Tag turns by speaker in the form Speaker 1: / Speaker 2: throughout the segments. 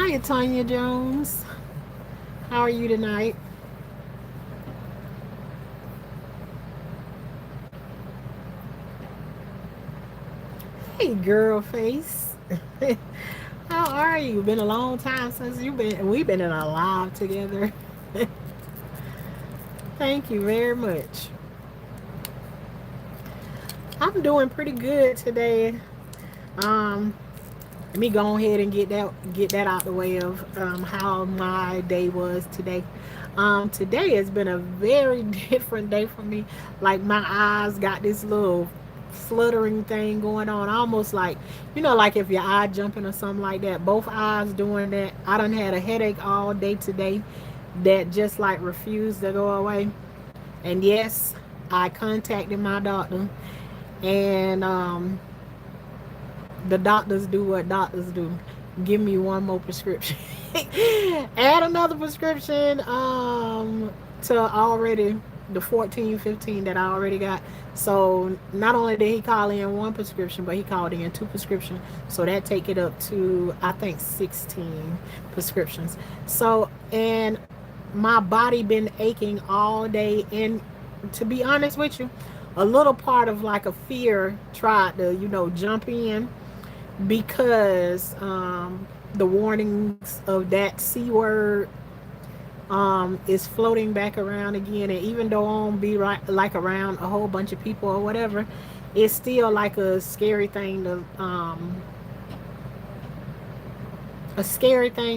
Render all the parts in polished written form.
Speaker 1: Hi, Tanya Jones. How are you tonight? Hey, girl face. How are you? Been a long time since we've been in a live together. Thank you very much. I'm doing pretty good today. Um, Let me go ahead and get that out the way of how my day was today. Today has been a very different day for me. Like my eyes got this little fluttering thing going on, almost like like if your eye jumping or something like that. Both eyes doing that. I done had a headache all day today that just like refused to go away. And yes, I contacted my doctor, and the doctors do what doctors do. Give me one more prescription. Add another prescription to already the 14, 15 that I already got. So not only did he call in one prescription, but he called in two prescriptions. So that take it up to I think 16 prescriptions. So and my body been aching all day, and to be honest with you, a little part of like a fear tried to jump in because the warnings of that C word is floating back around again. And even though I don't be right like around a whole bunch of people or whatever, it's still like a scary thing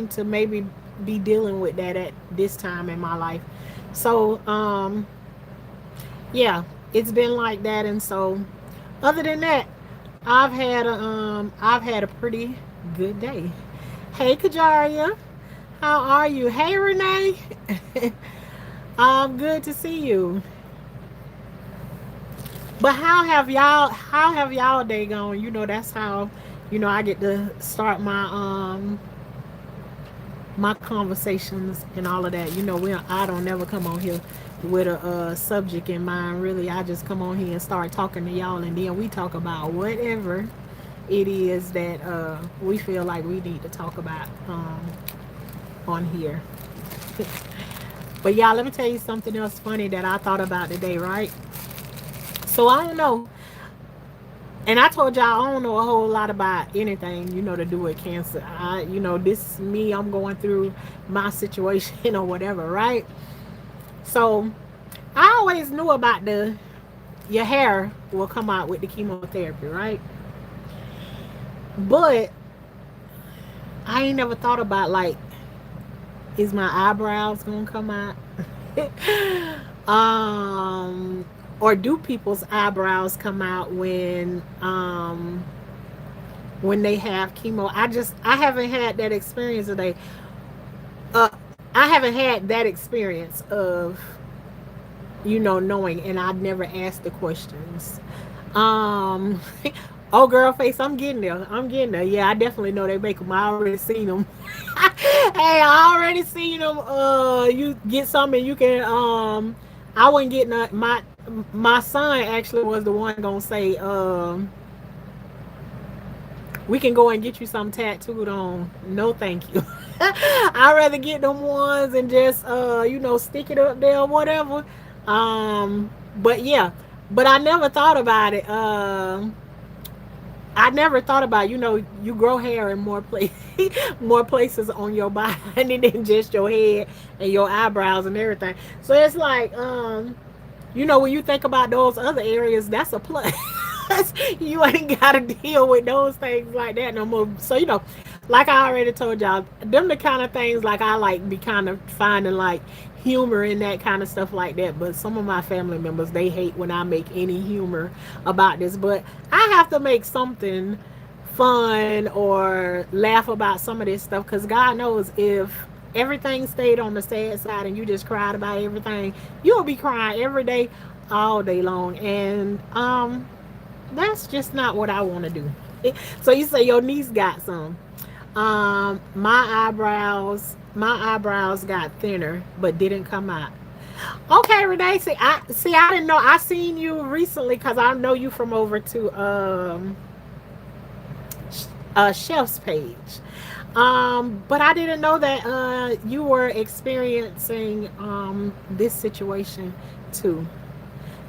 Speaker 1: to maybe be dealing with that at this time in my life. So yeah, it's been like that. And so other than that, I've had a pretty good day. Hey, Kajaria, how are you? Hey, Renee. Good to see you. But how have y'all day gone? That's how I get to start my conversations and all of that. I don't never come on here with a subject in mind. Really, I just come on here and start talking to y'all, and then we talk about whatever it is that we feel like we need to talk about on here. But y'all, let me tell you something else funny that I thought about today, right? So I don't know, and I told y'all I don't know a whole lot about anything, to do with cancer. This is me. I'm going through my situation or whatever, right? So I always knew about the your hair will come out with the chemotherapy, right? But I ain't never thought about like, is my eyebrows gonna come out? um, or do people's eyebrows come out when they have chemo? I haven't had that experience today. Uh, I haven't had that experience of knowing, and I've never asked the questions. Um, oh, girl, face, I'm getting there. I'm getting there. Yeah, I definitely know they make them. I already seen them. Hey, I already seen them. You get some, and you can. I wasn't getting my son actually was the one gonna say, we can go and get you some tattooed on. No, thank you. I'd rather get them ones and just stick it up there or whatever. But yeah, but I never thought about it. I never thought about you grow hair in more places, more places on your body than just your head and your eyebrows and everything. So it's like when you think about those other areas, that's a plus. You ain't got to deal with those things like that no more. So like I already told y'all, them the kind of things like I like be kind of finding like humor in that kind of stuff like that. But some of my family members, they hate when I make any humor about this. But I have to make something fun or laugh about some of this stuff, because God knows if everything stayed on the sad side and you just cried about everything, you'll be crying every day, all day long. And that's just not what I want to do. So you say your niece got some. My eyebrows got thinner but didn't come out. Okay, Renee. I didn't know. I seen you recently because I know you from over to chef's page. But I didn't know that you were experiencing this situation too.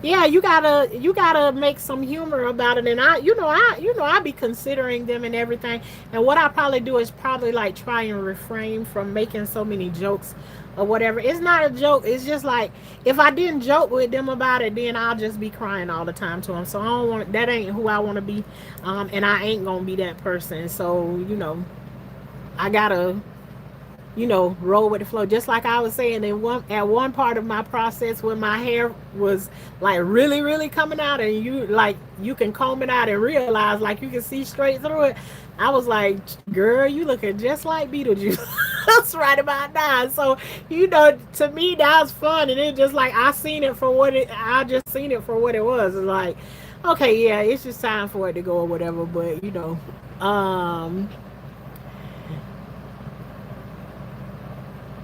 Speaker 1: Yeah, you gotta make some humor about it. And I be considering them and everything. And what I probably do is probably like try and refrain from making so many jokes or whatever. It's not a joke. It's just like if I didn't joke with them about it, then I'll just be crying all the time to them. So I don't want that. Ain't who I want to be, and I ain't gonna be that person. So I gotta roll with the flow. Just like I was saying, at one part of my process when my hair was like really, really coming out, and you can comb it out and realize like you can see straight through it. I was like, girl, you looking just like Beetlejuice. That's right about now. So, to me that was fun, and it just like I just seen it for what it was. It's like, okay, yeah, it's just time for it to go or whatever. But um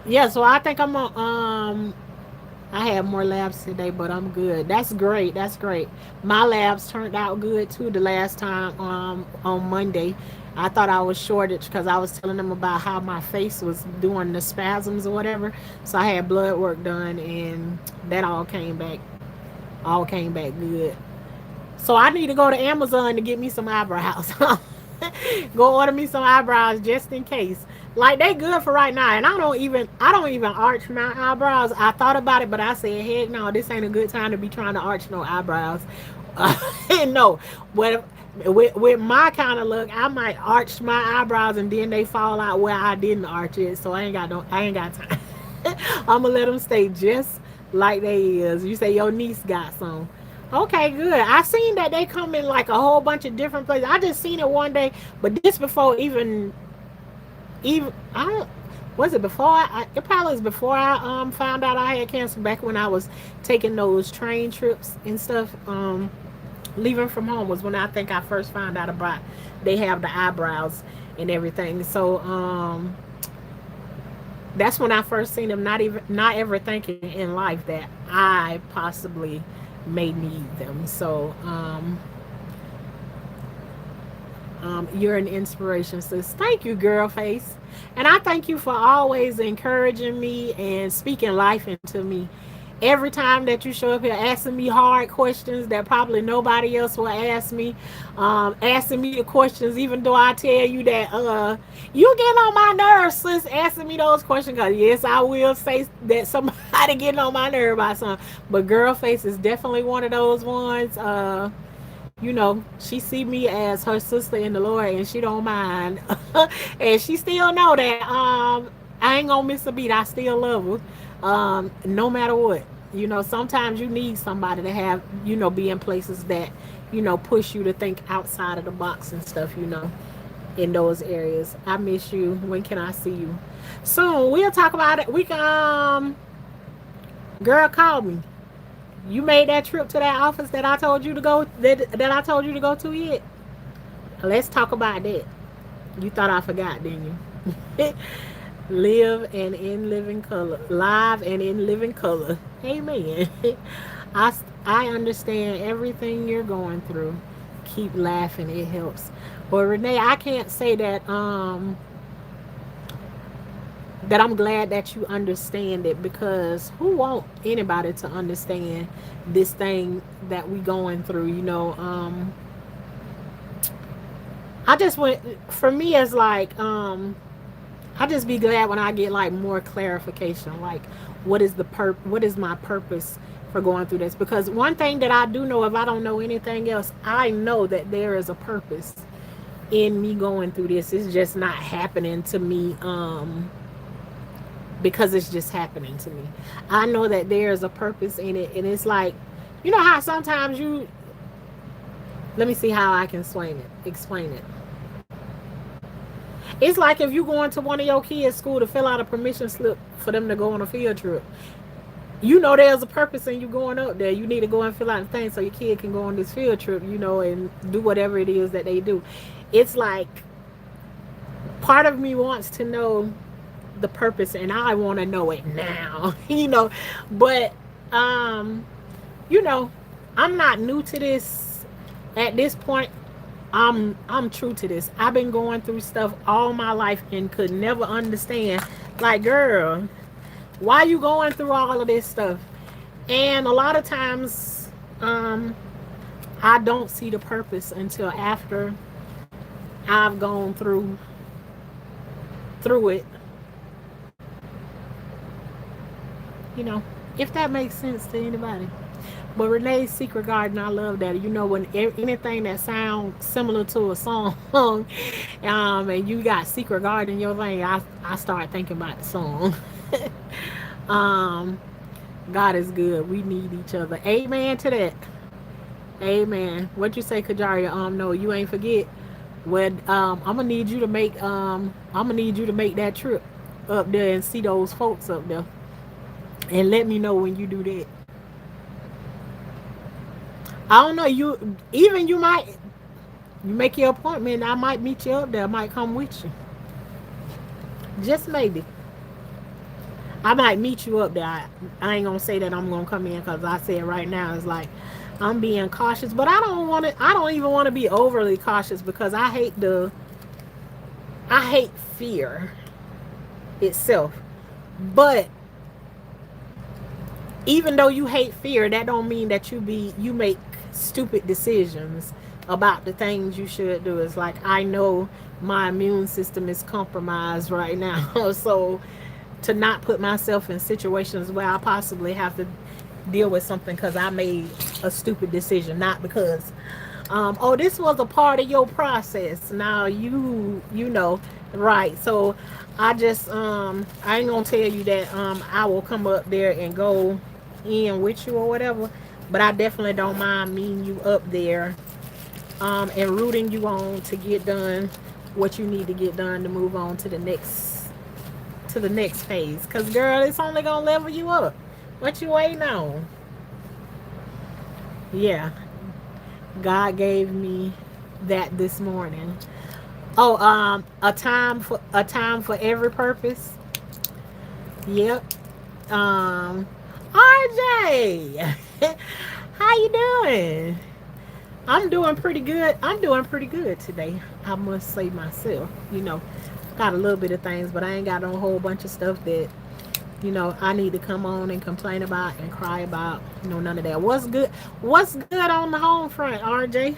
Speaker 1: yeah, so I think I'm on. I had more labs today, but I'm good. That's great. That's great. My labs turned out good too. The last time, on Monday, I thought I was shortage because I was telling them about how my face was doing the spasms or whatever. So I had blood work done, and that all came back good. So I need to go to Amazon to get me some eyebrows. Go order me some eyebrows just in case. Like they good for right now, and I don't even arch my eyebrows. I thought about it, but I said, heck no, this ain't a good time to be trying to arch no eyebrows. No, but with my kind of look, I might arch my eyebrows and then they fall out where I didn't arch it. So I ain't got time. I'm gonna let them stay just like they is. You say your niece got some. Okay, good. I seen that they come in like a whole bunch of different places. I just seen it one day, but this before even I don't was it before it probably was before I found out I had cancer, back when I was taking those train trips and stuff. Leaving from home was when I think I first found out about they have the eyebrows and everything. So that's when I first seen them. Not ever thinking in life that I possibly may need them. So you're an inspiration, sis. Thank you, girl face. And I thank you for always encouraging me and speaking life into me. Every time that you show up here asking me hard questions that probably nobody else will ask me, asking me the questions, even though I tell you that you get on my nerves, sis, asking me those questions. Because yes, I will say that somebody getting on my nerve about something. But girl face is definitely one of those ones. She see me as her sister in the Lord, and she don't mind. And she still know that I ain't gonna miss a beat. I still love her, no matter what. Sometimes you need somebody to have, be in places that, push you to think outside of the box and stuff, in those areas. I miss you. When can I see you? Soon. We'll talk about it. We can, girl, call me. You made that trip to that office that I told you to go, that I told you to go to yet? Let's talk about that. You thought I forgot, didn't you? Live and in living color. Live and in living color. Amen. I understand everything you're going through. Keep laughing. It helps. But Renee, I can't say that I'm glad that you understand it, because who want anybody to understand this thing that we going through, I just went, for me, it's like I just be glad when I get like more clarification, like what is my purpose for going through this. Because one thing that I do know, if I don't know anything else, I know that there is a purpose in me going through this. It's just not happening to me because it's just happening to me. I know that there's a purpose in it, and it's like, how sometimes let me see how I can explain it. It's like if you go into one of your kids' school to fill out a permission slip for them to go on a field trip. There's a purpose in you going up there. You need to go and fill out the thing so your kid can go on this field trip, and do whatever it is that they do. It's like part of me wants to know the purpose, and I want to know it now. But I'm not new to this at this point. I'm true to this. I've been going through stuff all my life and could never understand. Like, girl, why you going through all of this stuff? And a lot of times, um, I don't see the purpose until after I've gone through it. You know, if that makes sense to anybody. But Renee's Secret Garden, I love that. You know, when anything that sounds similar to a song, and you got Secret Garden in your vein, I start thinking about the song. um, God is good. We need each other. Amen to that. Amen. What you say, Kajaria? No, you ain't forget. When I'm gonna need you to make that trip up there and see those folks up there, and let me know when you do that. I don't know. You might you make your appointment. I might meet you up there. I might come with you. Just maybe. I might meet you up there. I ain't gonna say that I'm gonna come in because I said right now it's like I'm being cautious, but I don't want to. I don't even want to be overly cautious because I hate fear itself. But even though you hate fear, that don't mean that you make stupid decisions about the things you should do. It's like I know my immune system is compromised right now, so to not put myself in situations where I possibly have to deal with something because I made a stupid decision, not because oh, this was a part of your process. Now you know, right? So I ain't gonna tell you that I will come up there and go in with you or whatever, but I definitely don't mind meeting you up there and rooting you on to get done what you need to get done to move on to the next phase. Cause girl, it's only gonna level you up. What you waiting on? Yeah, God gave me that this morning. Oh, a time for every purpose. Yep. Um, RJ, how you doing? I'm doing pretty good. I'm doing pretty good today. I must say myself. You know, got a little bit of things, but I ain't got no whole bunch of stuff that I need to come on and complain about and cry about. None of that. What's good? What's good on the home front, RJ?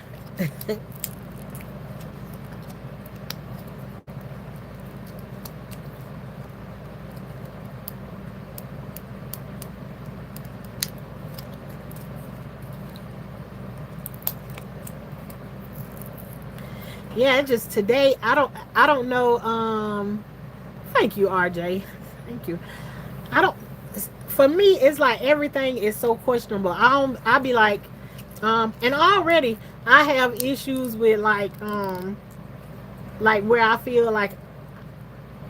Speaker 1: Yeah, just today. I don't know. Thank you, RJ. Thank you. I don't. For me, it's like everything is so questionable. I be and already I have issues with like where I feel like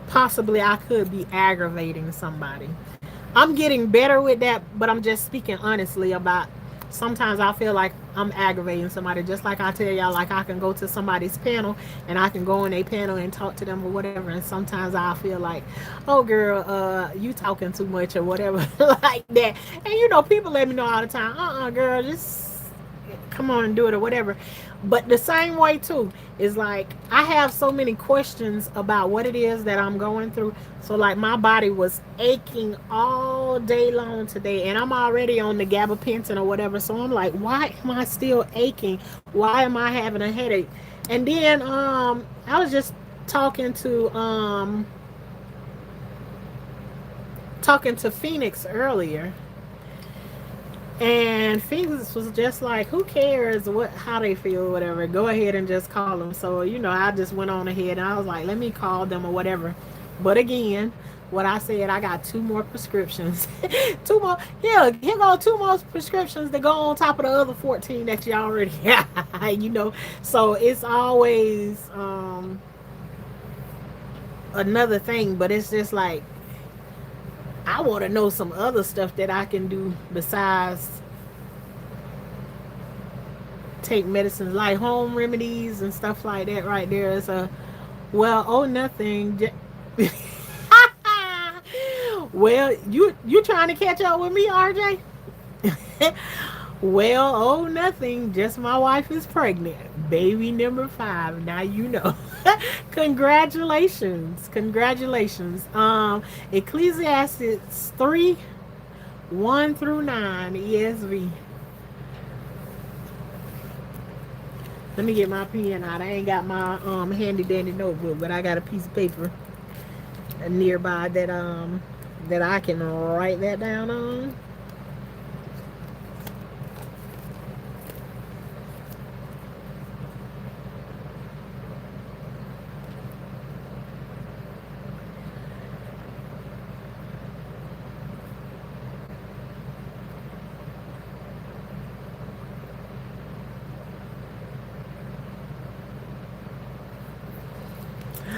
Speaker 1: possibly I could be aggravating somebody. I'm getting better with that, but I'm just speaking honestly about sometimes I feel like I'm aggravating somebody. Just like I tell y'all, like I can go to somebody's panel and I can go in a panel and talk to them or whatever. And sometimes I feel like, oh girl, you talking too much or whatever like that. And people let me know all the time, girl, just come on and do it or whatever. But the same way too is like I have so many questions about what it is that I'm going through. So like my body was aching all day long today, and I'm already on the gabapentin or whatever. So I'm like, why am I still aching? Why am I having a headache? And then I was just talking to Phoenix earlier, and Phoenix was just like, who cares how they feel or whatever. Go ahead and just call them. So, I just went on ahead and I was like, let me call them or whatever. But again, what I said, I got 2 more prescriptions. Two more. Yeah, here go 2 more prescriptions that go on top of the other 14 that you already have. So it's always another thing, but it's just like, I want to know some other stuff that I can do besides take medicines, like home remedies and stuff like that. Right there is nothing. Well, you trying to catch up with me, RJ? Well, oh, nothing. Just my wife is pregnant. Baby number 5. Now you know. Congratulations. Congratulations. Ecclesiastes 3, 1 through 9, ESV. Let me get my pen out. I ain't got my handy dandy notebook, but I got a piece of paper nearby that I can write that down on.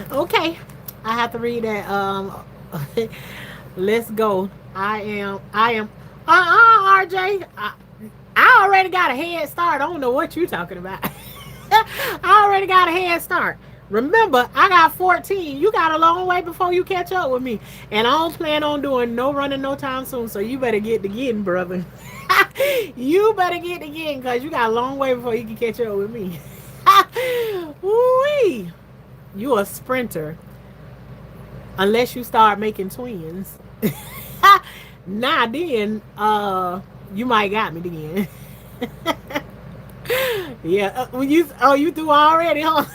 Speaker 1: Okay, I have to read that. Let's go. I am. RJ. I already got a head start. I don't know what you're talking about. I already got a head start. Remember, I got 14. You got a long way before you catch up with me. And I don't plan on doing no running no time soon. So you better get to getting, brother. You better get to getting because you got a long way before you can catch up with me. Woo-wee. You a sprinter. Unless you start making twins. Nah, then you might got me then. Yeah. You threw already, huh?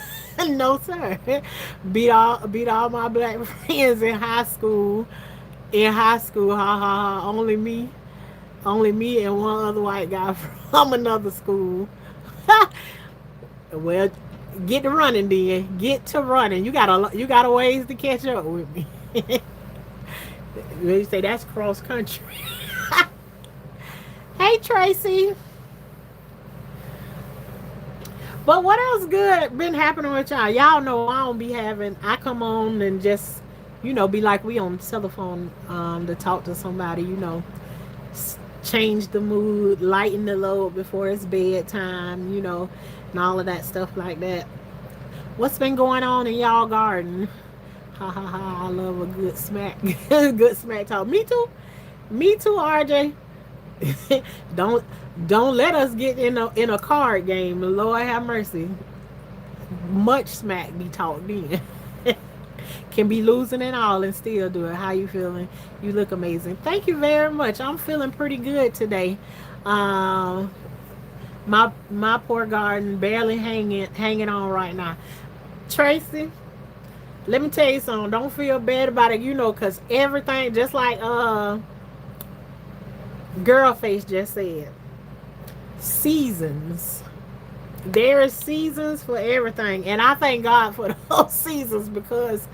Speaker 1: No, sir. Beat all my black friends in high school. In high school, ha ha ha. Only me and one other white guy from another school. Well, get to running then. Get to running. You got a ways to catch up with me. You say that's cross country. Hey Tracy. But what else good been happening with y'all? Y'all know I don't be having. I come on and just, be like we on the telephone to talk to somebody. Change the mood, lighten the load before it's bedtime. And all of that stuff like that. What's been going on in y'all garden? Ha ha ha! I love a good smack, good smack talk. Me too, RJ. don't don't let us get in a card game. Lord have mercy. Much smack be talked in. Can be losing it all and still do it. How you feeling? You look amazing. Thank you very much. I'm feeling pretty good today. My poor garden barely hanging on right now. Tracy, let me tell you something. Don't feel bad about it, because everything, just like Girlface just said, seasons. There is seasons for everything, and I thank God for those seasons because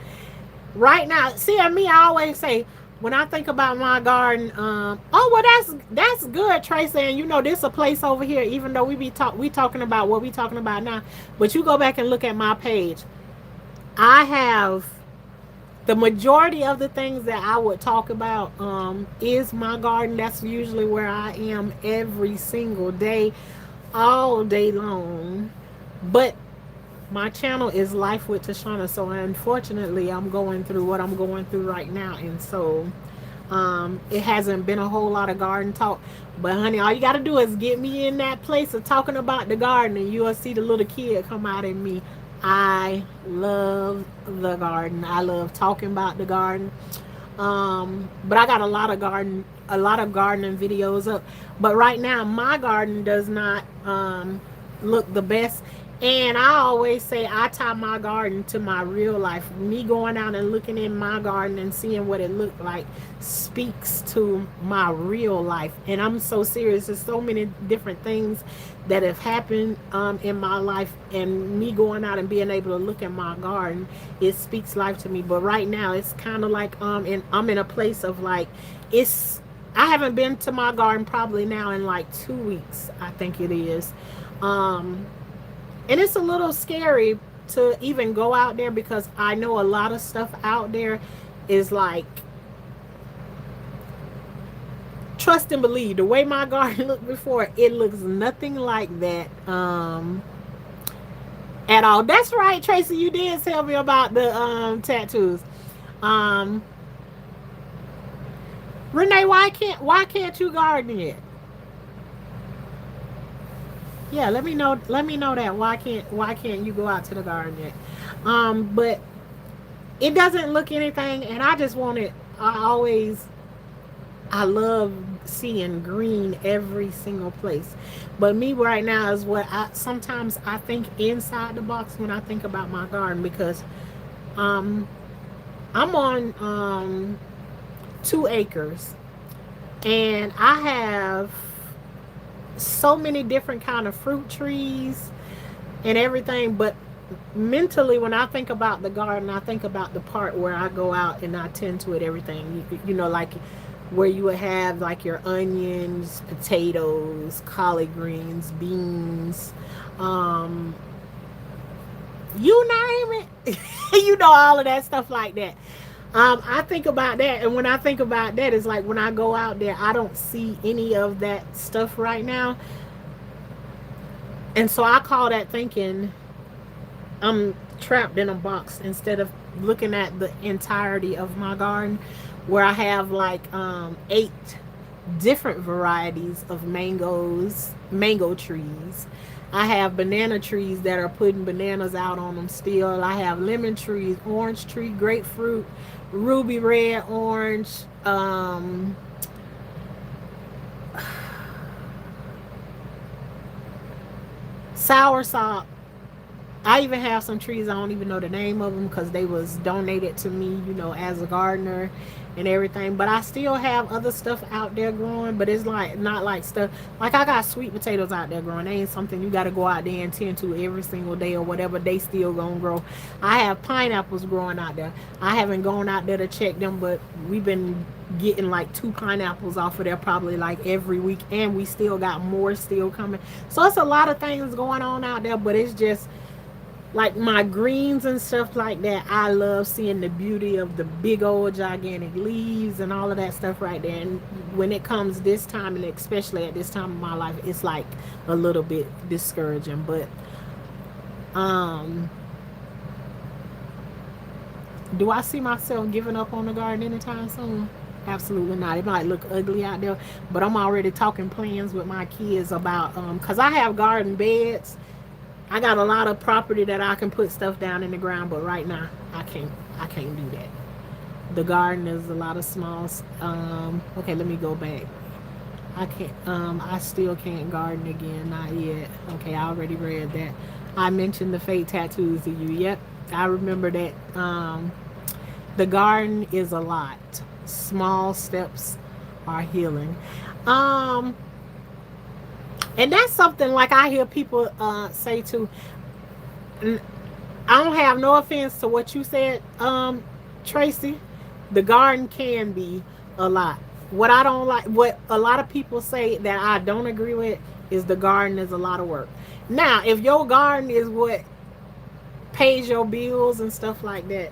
Speaker 1: right now, see, I always say when I think about my garden, that's good, Tracy. And this a place over here. Even though we talking about what we talking about now, but you go back and look at my page. I have the majority of the things that I would talk about is my garden. That's usually where I am every single day, all day long. But my channel is Life with Tashana, so unfortunately I'm going through what I'm going through right now, and so it hasn't been a whole lot of garden talk. But honey, all you got to do is get me in that place of talking about the garden, and you'll see the little kid come out in me. I love the garden. I love talking about the garden. But I got a lot of gardening videos up. But right now, my garden does not look the best. And I always say I tie my garden to my real life. Me going out and looking in my garden and seeing what it looked like speaks to my real life. And I'm so serious. There's so many different things that have happened in my life, and me going out and being able to look at my garden, it speaks life to me. But right now it's kind of like I'm in a place of like, I haven't been to my garden probably now in like 2 weeks, I think it is. And it's a little scary to even go out there because I know a lot of stuff out there is like, trust and believe. The way my garden looked before, it looks nothing like that at all. That's right, Tracy. You did tell me about the tattoos. Renee, why can't you garden yet? Yeah, let me know. Let me know that. Why can't you go out to the garden yet? But it doesn't look anything, and I just want it. I love seeing green every single place. But me right now is what I sometimes I think inside the box when I think about my garden because um I'm on 2 acres and I have so many different kind of fruit trees and everything, but mentally when I think about the garden I think about the part where I go out and I tend to it everything, like where you would have like your onions, potatoes, collard greens, beans, um you name it. All of that stuff like that. I think about that, and when I think about that, it's like when I go out there, I don't see any of that stuff right now, and so I call that thinking I'm trapped in a box instead of looking at the entirety of my garden, where I have like 8 different varieties of mango trees. I have banana trees that are putting bananas out on them still. I have lemon trees, orange tree, grapefruit, ruby red, orange, sour sop. I even have some trees I don't even know the name of them because they was donated to me, as a gardener and everything. But I still have other stuff out there growing, but it's like not like stuff like I got sweet potatoes out there growing. They ain't something you got to go out there and tend to every single day or whatever. They still gonna grow. I have pineapples growing out there. I haven't gone out there to check them, but we've been getting like 2 pineapples off of there probably like every week, and we still got more still coming. So it's a lot of things going on out there, but it's just like my greens and stuff like that. I love seeing the beauty of the big old gigantic leaves and all of that stuff right there. And when it comes this time, and especially at this time of my life, it's like a little bit discouraging. But um do I see myself giving up on the garden anytime soon? Absolutely not. It might look ugly out there, but I'm already talking plans with my kids about because I have garden beds. I got a lot of property that I can put stuff down in the ground, but right now I can't do that. The garden is a lot of small. Okay, let me go back. I can't. I still can't garden again. Not yet. Okay, I already read that. I mentioned the fake tattoos to you. Yep, I remember that. The garden is a lot. Small steps are healing. Um, and that's something like I hear people say too. I don't have no offense to what you said, Tracy. The garden can be a lot. What I don't like, what a lot of people say that I don't agree with, is the garden is a lot of work. Now, if your garden is what pays your bills and stuff like that,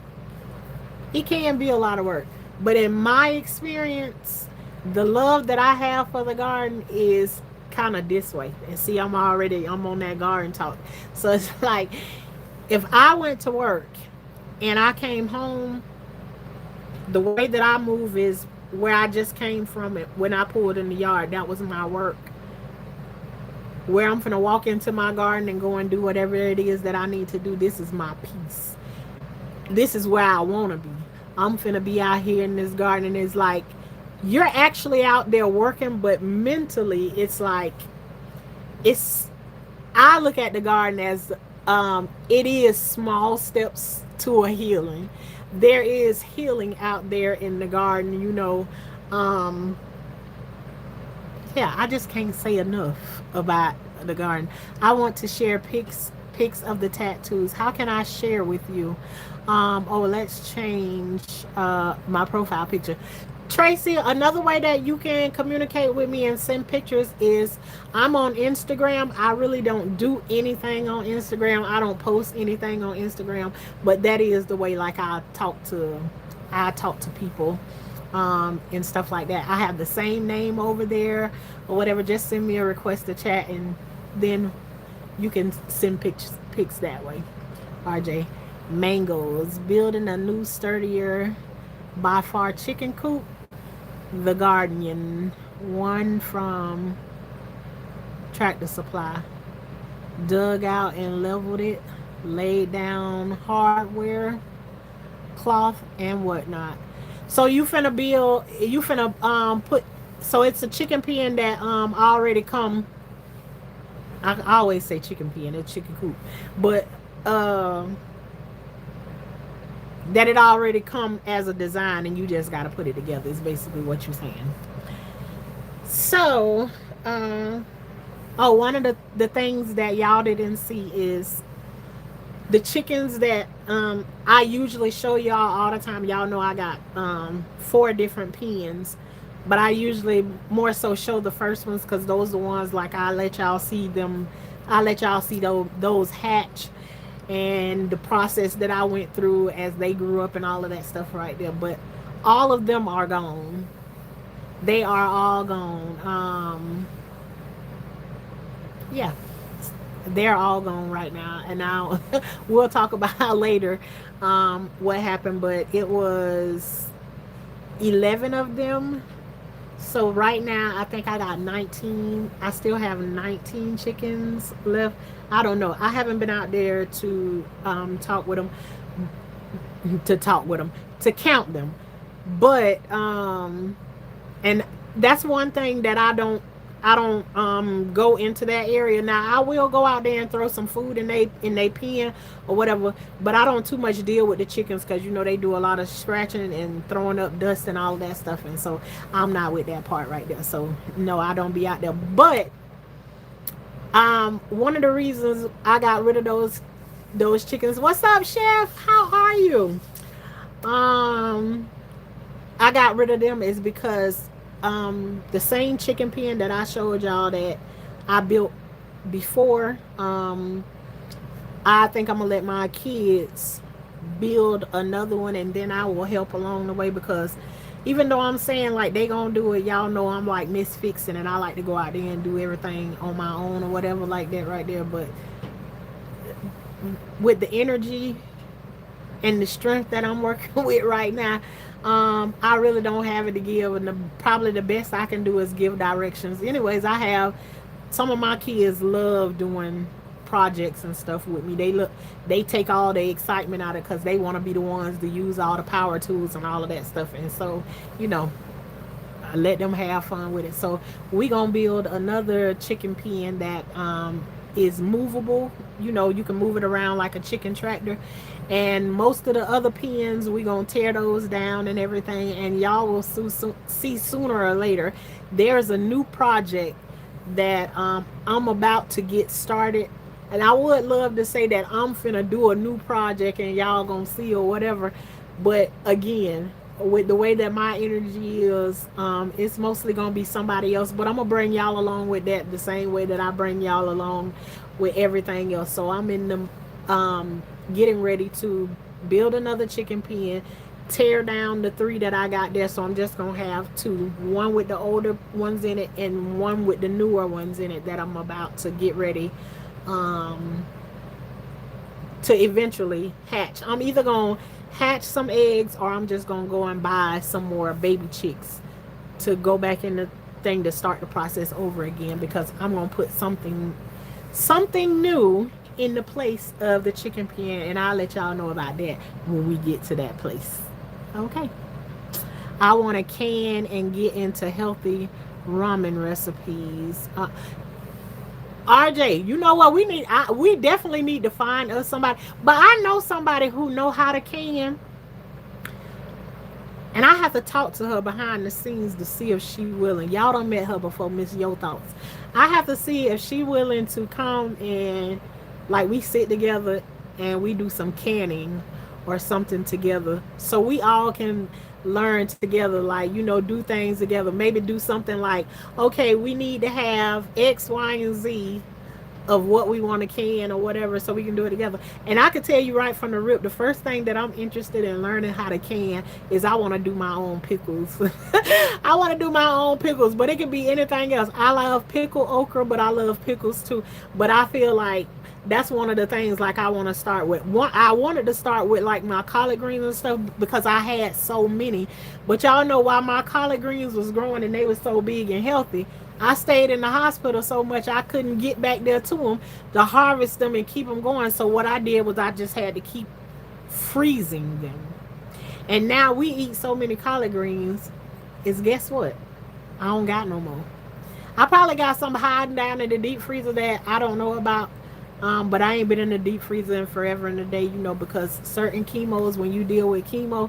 Speaker 1: it can be a lot of work. But in my experience, the love that I have for the garden is kind of this way. And see, I'm on that garden talk. So it's like if I went to work and I came home, the way that I move is where I just came from. It when I pulled in the yard, that was my work. Where I'm gonna walk into my garden and go and do whatever it is that I need to do, this is my peace. This is where I want to be. I'm finna be out here in this garden. And it's like you're actually out there working, but mentally it's like it's I look at the garden as it is small steps to a healing. There is healing out there in the garden, um yeah, I just can't say enough about the garden. I want to share pics of the tattoos. How can I share with you? Oh, let's change my profile picture. Tracy, another way that you can communicate with me and send pictures is I'm on Instagram. I really don't do anything on Instagram. I don't post anything on Instagram, but that is the way like I talk to people and stuff like that. I have the same name over there or whatever. Just send me a request to chat, and then you can send pics that way. RJ, mangoes, building a new sturdier by far chicken coop. The Guardian, one from Tractor Supply. dug out and leveled it, laid down hardware, cloth, and whatnot. So you finna put, so it's a chicken pen that already come. I always say chicken pen, it's chicken coop, but um that it already come as a design and you just got to put it together is basically what you're saying. So uh, oh, one of the things that y'all didn't see is the chickens that I usually show y'all all the time. Y'all know I got 4 different pens, but I usually more so show the first ones because those are the ones like I let y'all see them. I let y'all see those hatch and the process that I went through as they grew up and all of that stuff right there. But all of them are gone. They are all gone. Yeah, they're all gone right now. And now we'll talk about later what happened. But it was 11 of them. So right now, I think I got 19. I still have 19 chickens left. I don't know. I haven't been out there to talk with them, to count them. But and that's one thing that I don't go into that area. Now I will go out there and throw some food in they pen or whatever, but I don't too much deal with the chickens because you know they do a lot of scratching and throwing up dust and all of that stuff, and so I'm not with that part right there. So no, I don't be out there. But one of the reasons I got rid of those chickens. What's up, Chef? How are you? Um, I got rid of them is because the same chicken pen that I showed y'all that I built before, I think I'm gonna let my kids build another one and then I will help along the way because even though I'm saying like they gonna do it, y'all know I'm like Miss Fixing and I like to go out there and do everything on my own or whatever like that right there. But with the energy and the strength that I'm working with right now, I really don't have it to give, and probably the best I can do is give directions. Anyways, I have some of my kids love doing projects and stuff with me. They take all the excitement out of it because they want to be the ones to use all the power tools and all of that stuff, and so you know I let them have fun with it. So we gonna build another chicken pen that is movable. You know, you can move it around like a chicken tractor. And most of the other pens, we gonna tear those down and everything. And y'all will see sooner or later. There's a new project that I'm about to get started. And I would love to say that I'm finna do a new project and y'all gonna see or whatever. But again, with the way that my energy is, it's mostly gonna be somebody else. But I'm gonna bring y'all along with that the same way that I bring y'all along with everything else. So I'm in the getting ready to build another chicken pen, tear down the 3 that I got there. So I'm just gonna have 2, one with the older ones in it and one with the newer ones in it that I'm about to get ready um, to eventually hatch. I'm either gonna hatch some eggs or I'm just gonna go and buy some more baby chicks to go back in the thing to start the process over again because I'm gonna put something new in the place of the chicken pen, and I'll let y'all know about that when we get to that place. Okay. I want to can and get into healthy ramen recipes. RJ, you know what we need? We definitely need to find us somebody. But I know somebody who know how to can, and I have to talk to her behind the scenes to see if she willing. Y'all done met her before, Miss Yo Thoughts. I have to see if she willing to come and like we sit together and we do some canning or something together so we all can learn together, like you know, do things together. Maybe do something like, okay, we need to have X, Y, and Z of what we want to can or whatever so we can do it together. And I could tell you right from the rip, the first thing that I'm interested in learning how to can is I want to do my own pickles. I want to do my own pickles, but it could be anything else. I love pickle okra, but I love pickles too. But I feel like that's one of the things like I want to start with. One, I wanted to start with like my collard greens and stuff because I had so many. But y'all know why my collard greens was growing and they was so big and healthy. I stayed in the hospital so much I couldn't get back there to them to harvest them and keep them going. So what I did was I just had to keep freezing them. And now we eat so many collard greens, is guess what? I don't got no more. I probably got some hiding down in the deep freezer that I don't know about. But I ain't been in the deep freezer in forever and a day, because certain chemos, when you deal with chemo,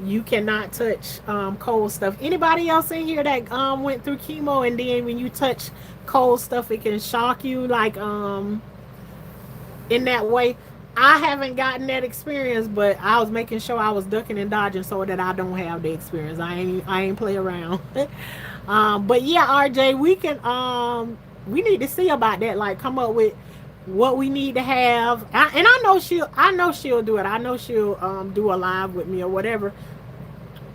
Speaker 1: you cannot touch cold stuff. Anybody else in here that went through chemo, and then when you touch cold stuff, it can shock you like in that way? I haven't gotten that experience, but I was making sure I was ducking and dodging so that I don't have the experience. I ain't play around. But yeah, RJ, we need to see about that. Like, come up with what we need to have. And I know she'll do it. I know she'll do a live with me or whatever.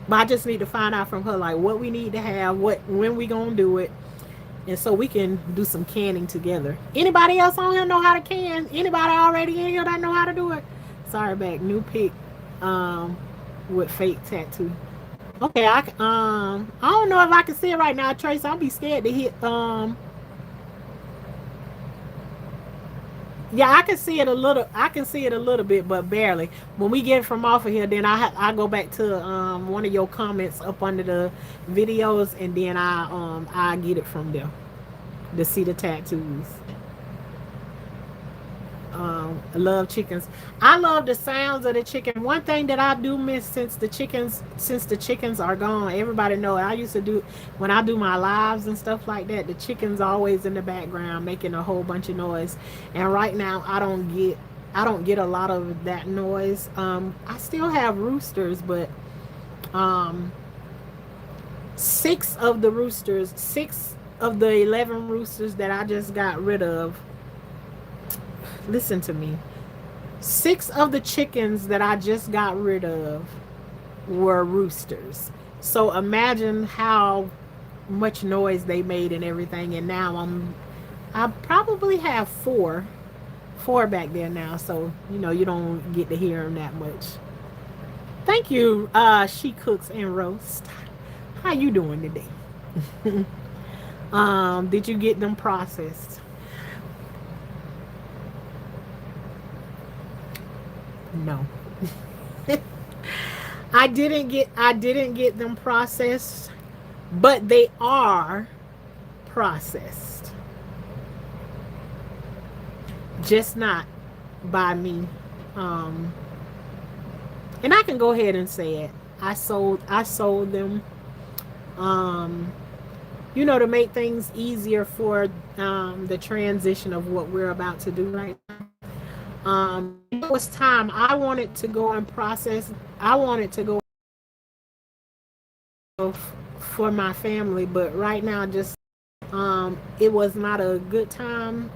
Speaker 1: But I just need to find out from her like what we need to have, when we gonna do it, and so we can do some canning together. Anybody else on here know how to can? Anybody already in here that know how to do it? Sorry, back new pic with fake tattoo. Okay, I don't know if I can see it right now, Trace. I'll be scared to hit yeah, I can see it a little. I can see it a little bit, but barely. When we get from off of here, then I go back to one of your comments up under the videos, and then I get it from there to see the tattoos. I love chickens. I love the sounds of the chicken. One thing that I do miss since the chickens are gone. Everybody know I used to do when I do my lives and stuff like that. The chickens always in the background making a whole bunch of noise. And right now I don't get a lot of that noise. I still have roosters, but um, six of the 11 roosters that I just got rid of. Listen to me. Six of the chickens that I just got rid of were roosters. So imagine how much noise they made and everything. And now I probably have four back there now. So you don't get to hear them that much. Thank you, She Cooks and Roast. How you doing today? Did you get them processed? No. I didn't get them processed, but they are processed. Just not by me. Um and I can go ahead and say it. I sold them um to make things easier for the transition of what we're about to do right now. It was time. I wanted to go and process. I wanted to go for my family, but right now, just it was not a good time,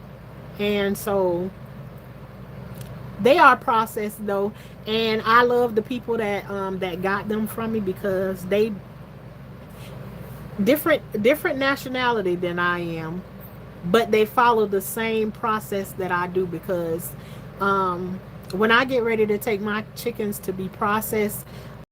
Speaker 1: and so they are processed though, and I love the people that got them from me because they different nationality than I am, but they follow the same process that I do because when I get ready to take my chickens to be processed,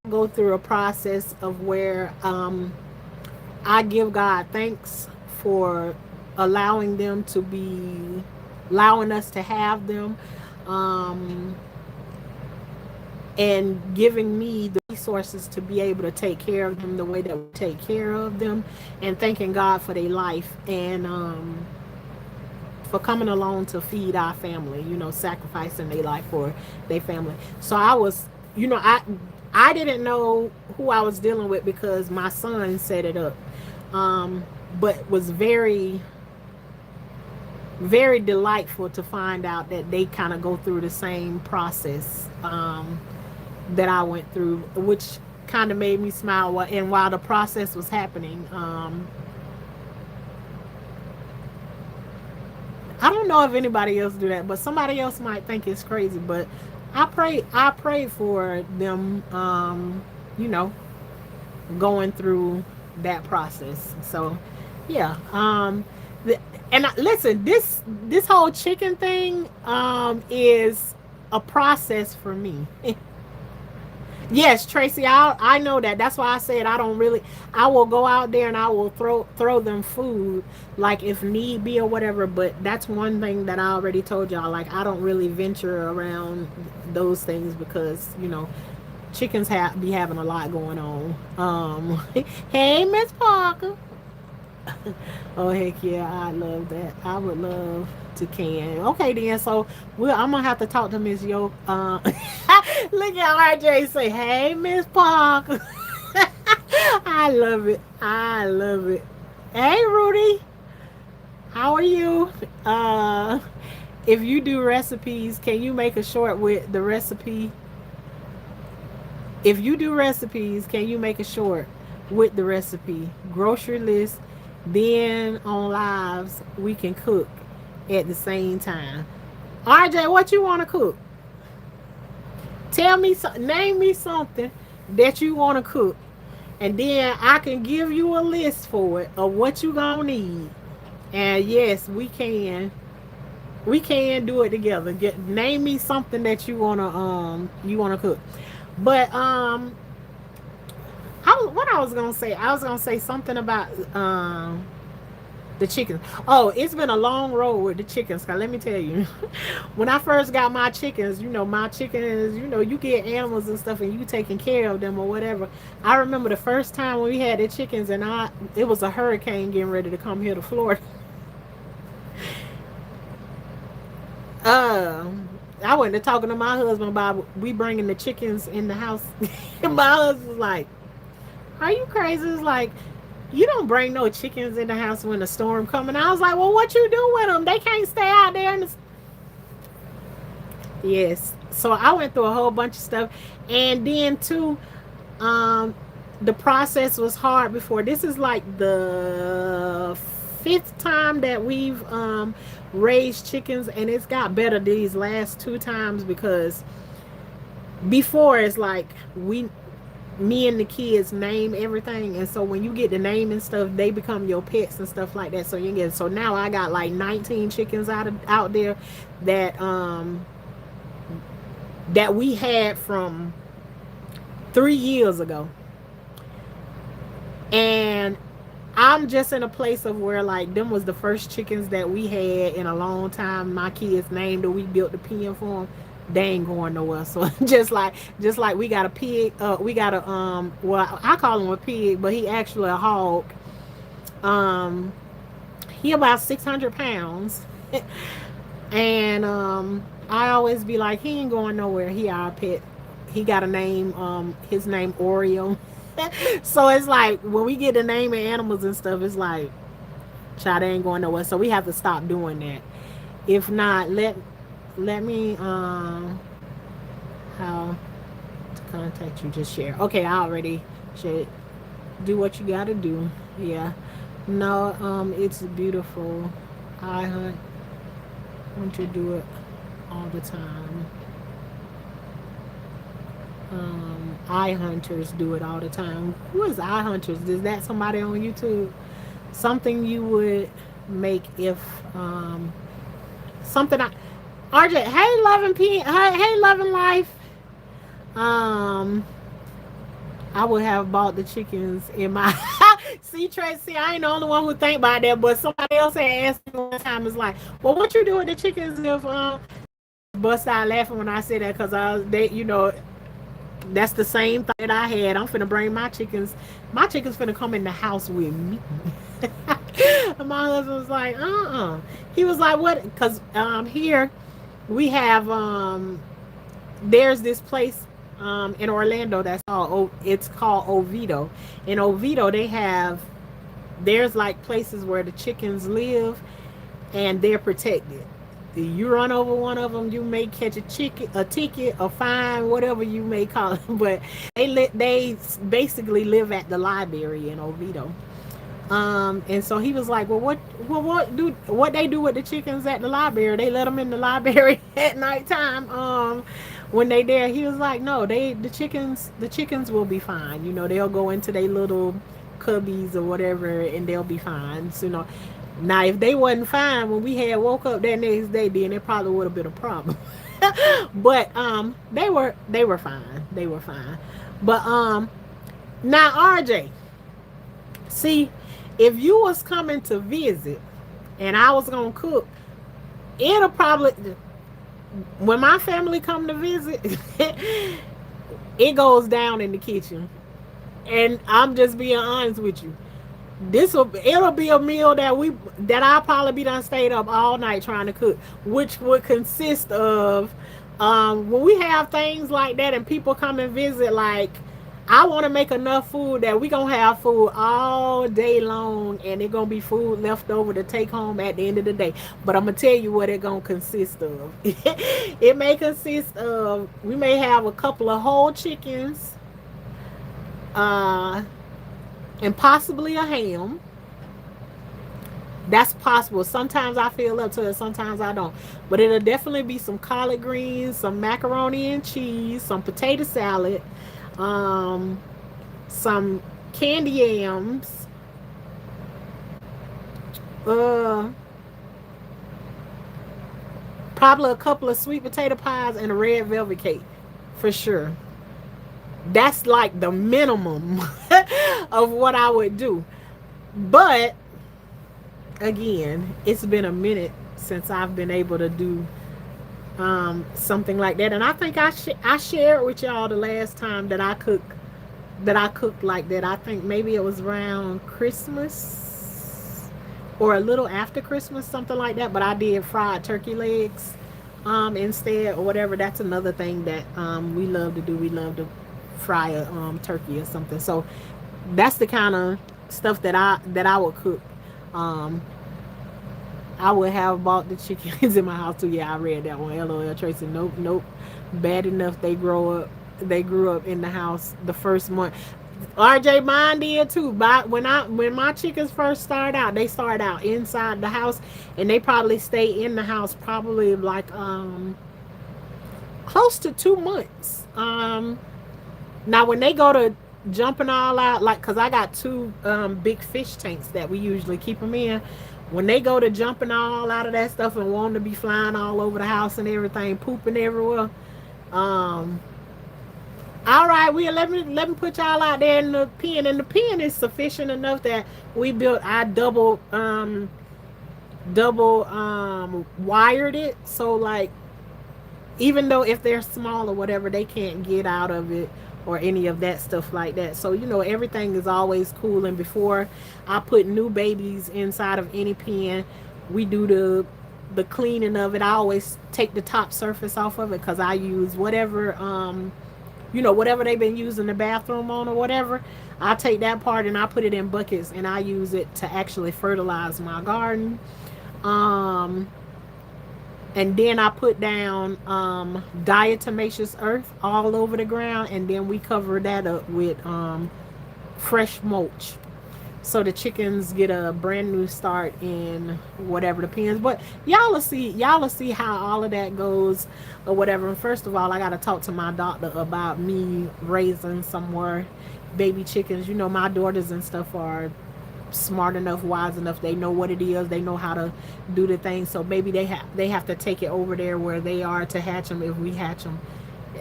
Speaker 1: I go through a process of where I give God thanks for allowing them to be, allowing us to have them, um, and giving me the resources to be able to take care of them the way that we take care of them, and thanking God for their life and for coming along to feed our family, sacrificing their life for their family. So I was, I didn't know who I was dealing with because my son set it up, but was very, very delightful to find out that they kind of go through the same process that I went through, which kind of made me smile. And while the process was happening, I don't know if anybody else do that, but somebody else might think it's crazy. But I pray for them, you know, going through that process. So, yeah. Listen, this whole chicken thing is a process for me. Yes, Tracy, I know that. That's why I said I don't really. I will go out there and I will throw them food, like if need be or whatever. But that's one thing that I already told y'all. Like I don't really venture around those things because chickens be having a lot going on. Hey, Miss Parker. Oh heck yeah, I love that. I would love to can. Okay then, so I'm gonna have to talk to Miss Yo. Look at RJ say, "Hey, Miss Park." I love it. I love it. Hey, Rudy, how are you? Uh, if you do recipes, can you make a short with the recipe? If you do recipes, can you make a short with the recipe? Grocery list, then on lives we can cook at the same time. RJ, what you want to cook? Tell me, name me something that you want to cook, and then I can give you a list for it of what you gonna need. And yes, we can do it together. Name me something that you wanna cook. But what I was gonna say, I was gonna say something about the chickens. Oh, it's been a long road with the chickens. Cause let me tell you, when I first got my chickens, my chickens, you get animals and stuff, and you taking care of them or whatever. I remember the first time when we had the chickens, and it was a hurricane getting ready to come here to Florida. Uh, I went to talking to my husband about we bringing the chickens in the house. And my husband was like, "Are you crazy?" It's like, you don't bring no chickens in the house when a storm coming. I was like, well, what you do with them? They can't stay out there. Yes. So I went through a whole bunch of stuff, and then too, um, the process was hard before. This is like the fifth time that we've raised chickens, and it's got better these last two times because before it's like me and the kids name everything, and so when you get the name and stuff, they become your pets and stuff like that. So you get so now I got like 19 chickens out there that that we had from 3 years ago, and I'm just in a place of where like them was the first chickens that we had in a long time. My kids named it. We built the pen for them. They ain't going nowhere. So just like we got a pig. We got a well, I call him a pig, but he actually a hog. Um, he about 600 pounds, and I always be like, he ain't going nowhere. He our pet. He got a name. His name Oreo. So it's like when we get the name of animals and stuff, it's like, child, they ain't going nowhere. So we have to stop doing that. If not, let me how to contact you. Just share. Okay, I already shared. Do what you gotta do. Yeah. No, it's beautiful. I want to do it all the time. Eye hunters do it all the time. Who is eye hunters? Is that somebody on YouTube? Something you would make if something I RJ, hey loving hey loving life. Um I would have bought the chickens in my see Tracy, I ain't the only one who think about that, but somebody else had asked me one time, it's like, well, what you do with the chickens if bust out laughing when I said that because that's the same thing that I had. I'm finna bring my chickens. My chickens finna come in the house with me. And my husband was like, He was like, what? Because here we have there's this place in Orlando that's it's called Oviedo. In Oviedo, there's like places where the chickens live, and they're protected. You run over one of them, you may catch a ticket, a fine, whatever you may call it. But they basically live at the library in Oviedo. And so he was like, well, what they do with the chickens at the library? They let them in the library at nighttime. When they there, he was like, no, the chickens will be fine. They'll go into their little cubbies or whatever, and they'll be fine. So, now, if they wasn't fine when we had woke up that next day, then it probably would have been a problem. But they were fine. they were fine. But now RJ, see, if you was coming to visit and I was gonna cook, it'll probably, when my family come to visit, it goes down in the kitchen. And I'm just being honest with you. It'll be a meal that I'll probably be done stayed up all night trying to cook, which would consist of when we have things like that and people come and visit, like I want to make enough food that we gonna have food all day long, and it gonna be food left over to take home at the end of the day. But I'm gonna tell you what it gonna consist of. It may consist of, we may have a couple of whole chickens, uh, and possibly a ham. That's possible. Sometimes I feel up to it, sometimes I don't. But it'll definitely be some collard greens, some macaroni and cheese, some potato salad, um, some candy yams, uh, probably a couple of sweet potato pies, and a red velvet cake for sure. That's like the minimum of what I would do. But again, it's been a minute since I've been able to do something like that, and I think I shared with y'all the last time that I cooked like that. I think maybe it was around Christmas or a little after Christmas, something like that. But I did fried turkey legs instead, or whatever. That's another thing that we love to do. We love to fry a turkey or something. So that's the kind of stuff that I would cook. Um, I would have bought the chickens in my house too. Yeah, I read that one. LOL Tracy. Nope, nope. Bad enough they grew up in the house the first month. RJ, mine did too. But when my chickens first started out, they started out inside the house, and they probably stay in the house probably like close to 2 months. Now when they go to jumping all out, like, cause I got two big fish tanks that we usually keep them in. When they go to jumping all out of that stuff and wanting to be flying all over the house and everything, pooping everywhere, all right, let me put y'all out there in the pen, and the pen is sufficient enough that we built. I double wired it, so like, even though if they're small or whatever, they can't get out of it or any of that stuff like that. So everything is always cool. And before I put new babies inside of any pen, we do the cleaning of it. I always take the top surface off of it, because I use whatever whatever they've been using the bathroom on or whatever. I take that part and I put it in buckets, and I use it to actually fertilize my garden. And then I put down diatomaceous earth all over the ground, and then we cover that up with fresh mulch, so the chickens get a brand new start in whatever the pens. But y'all will see how all of that goes or whatever. And first of all, I gotta talk to my doctor about me raising some more baby chickens. My daughters and stuff are smart enough, wise enough. They know what it is. They know how to do the thing. So maybe they have to take it over there where they are to hatch them if we hatch them.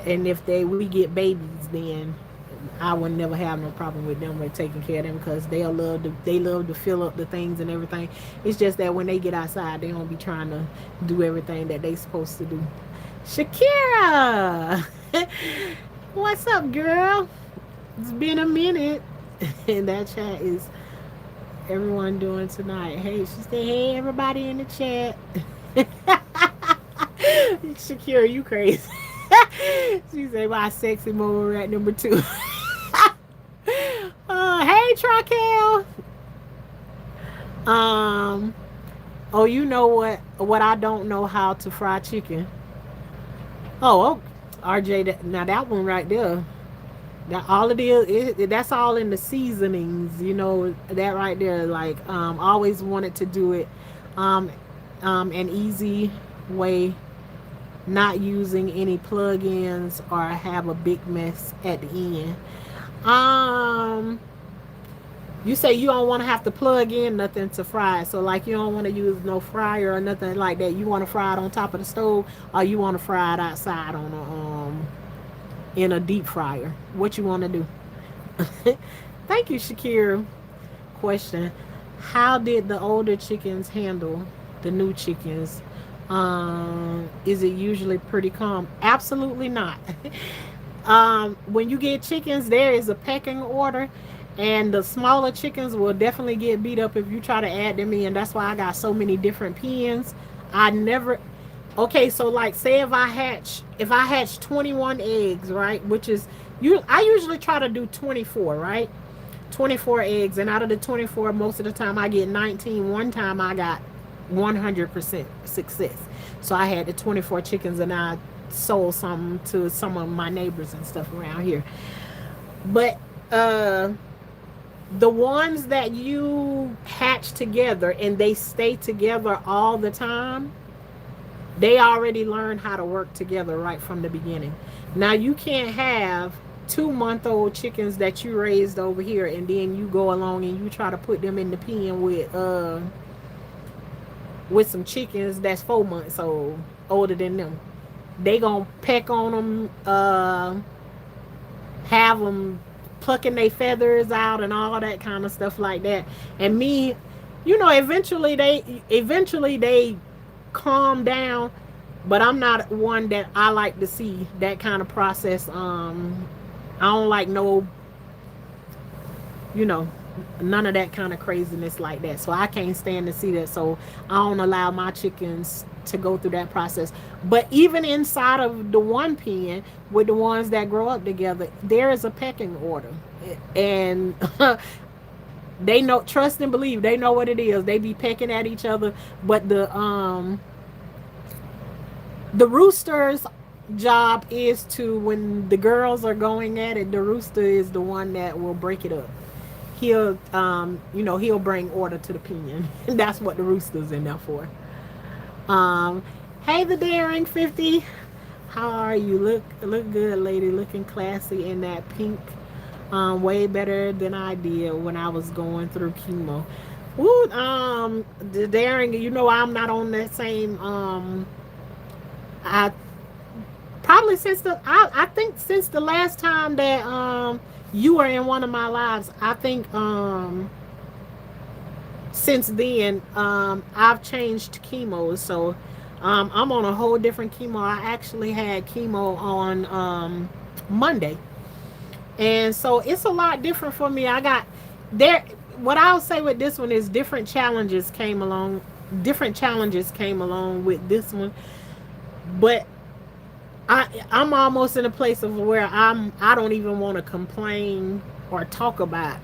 Speaker 1: And if we get babies, then I would never have no problem with them with taking care of them, because they love to fill up the things and everything. It's just that when they get outside, they don't be trying to do everything that they supposed to do. Shakira, what's up, girl? It's been a minute. And that chat is everyone doing tonight. Hey, she said, hey, everybody in the chat. Shakira, you crazy. She said, my sexy moment at number 2. Hey, Traquel. Oh, you know what I don't know how to fry chicken. Oh, RJ, now that one right there. That all it is, that's all in the seasonings, that right there. Like, always wanted to do it an easy way, not using any plug-ins or have a big mess at the end. You say you don't want to have to plug in nothing to fry it. So like, you don't want to use no fryer or nothing like that. You want to fry it on top of the stove, or you want to fry it outside in a deep fryer. What you want to do? Thank you, Shakira. Question: how did the older chickens handle the new chickens? Is it usually pretty calm? Absolutely not. When you get chickens, there is a pecking order, and the smaller chickens will definitely get beat up if you try to add them in. That's why I got so many different pens. I never. Okay, so like, say if I hatch 21 eggs, right, which is I usually try to do 24, right? 24 eggs, and out of the 24, most of the time I get 19. One time I got 100% success. So I had the 24 chickens, and I sold some to some of my neighbors and stuff around here. But the ones that you hatch together and they stay together all the time, they already learn how to work together right from the beginning. Now you can't have 2-month-old chickens that you raised over here, and then you go along and you try to put them in the pen with some chickens that's 4 months old, older than them. They gonna peck on them, have them plucking their feathers out and all that kind of stuff like that. And me, eventually they calm down, but I'm not one that I like to see that kind of process. I don't like no, you know, none of that kind of craziness like that. So I can't stand to see that. So I don't allow my chickens to go through that process. But even inside of the one pen with the ones that grow up together, there is a pecking order. And they know, trust and believe, they know what it is. They be pecking at each other. But the rooster's job is to, when the girls are going at it, the rooster is the one that will break it up. He'll bring order to the pen. That's what the rooster's in there for. Hey, the Daring 50. How are you? Look good, lady. Looking classy in that pink. Way better than I did when I was going through chemo. Woo, the Daring, I'm not on that same, I probably I think since the last time that, you were in one of my lives. I think, since then, I've changed chemo. So, I'm on a whole different chemo. I actually had chemo on, Monday. And so it's a lot different for me. I got there. What I'll say with this one is different challenges came along. Different challenges came along with this one. But I'm almost in a place of where I don't even want to complain or talk about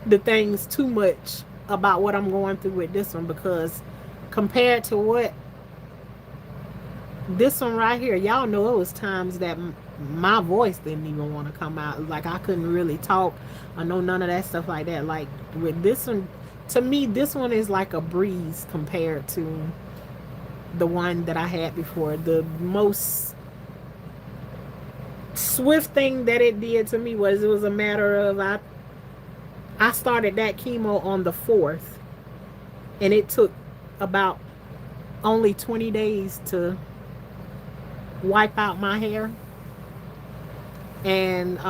Speaker 1: the things too much about what I'm going through with this one, because compared to what this one right here, y'all know it was times that my voice didn't even want to come out. Like, I couldn't really talk. I know none of that stuff like that. Like, with this one, to me, this one is like a breeze compared to the one that I had before. The most swift thing that it did to me was, it was a matter of, I started that chemo on the 4th, and it took about only 20 days to wipe out my hair. And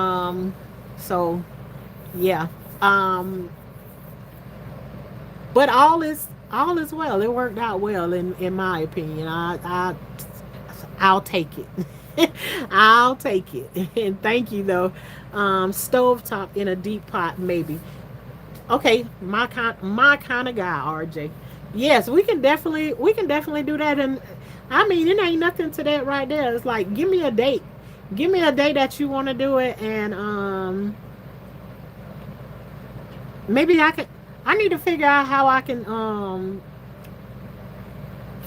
Speaker 1: so yeah, but all is well. It worked out well in my opinion. I'll take it. I'll take it. And thank you though. Stovetop in a deep pot, maybe. Okay, my kind of guy, RJ. Yes, we can definitely do that. And I mean, it ain't nothing to that right there. It's like, give me a date. Give me a day that you want to do it, and maybe I need to figure out how I can.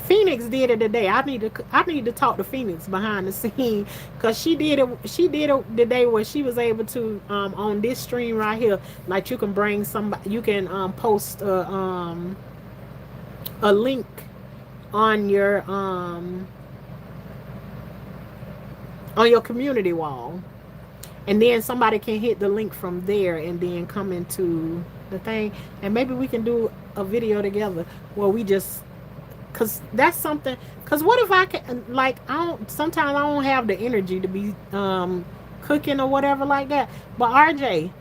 Speaker 1: Phoenix did it today. I need to talk to Phoenix behind the scene, because she did it the day where she was able to, on this stream right here. Like, you can bring somebody, you can post a link on your community wall, and then somebody can hit the link from there and then come into the thing, and maybe we can do a video together where we just, because that's something, because what if I can, like, sometimes I don't have the energy to be cooking or whatever like that. But RJ,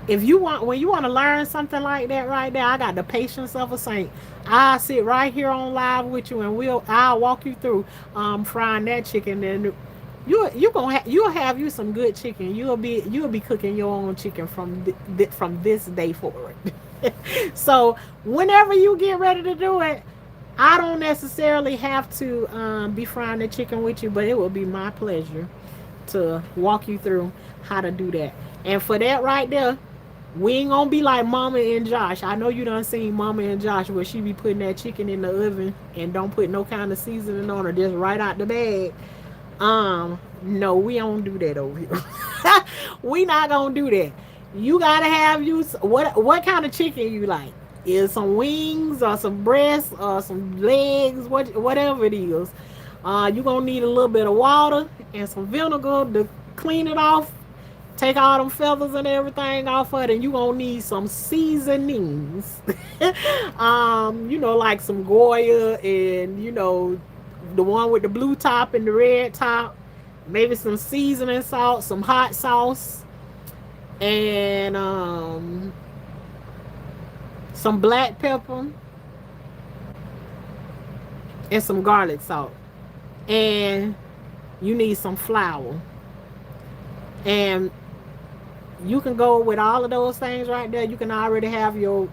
Speaker 1: if you want, when you want to learn something like that right there, I got the patience of a saint. I'll sit right here on live with you, and I'll walk you through frying that chicken. And you'll have you some good chicken. You'll be cooking your own chicken from this day forward. So whenever you get ready to do it, I don't necessarily have to be frying the chicken with you, but it will be my pleasure to walk you through how to do that. And for that right there, we ain't gonna be like Mama and Josh. I know you done seen Mama and Josh where she be putting that chicken in the oven and don't put no kind of seasoning on her, just right out the bag. No, we don't do that over here. We not gonna do that. You gotta have what kind of chicken you like? Is some wings or some breasts or some legs, whatever it is. You gonna need a little bit of water and some vinegar to clean it off. Take all them feathers and everything off of it, and you gonna need some seasonings. Like some Goya, and the one with the blue top and the red top. Maybe some seasoning salt, some hot sauce, and some black pepper, and some garlic salt. And you need some flour. And you can go with all of those things right there. You can already have your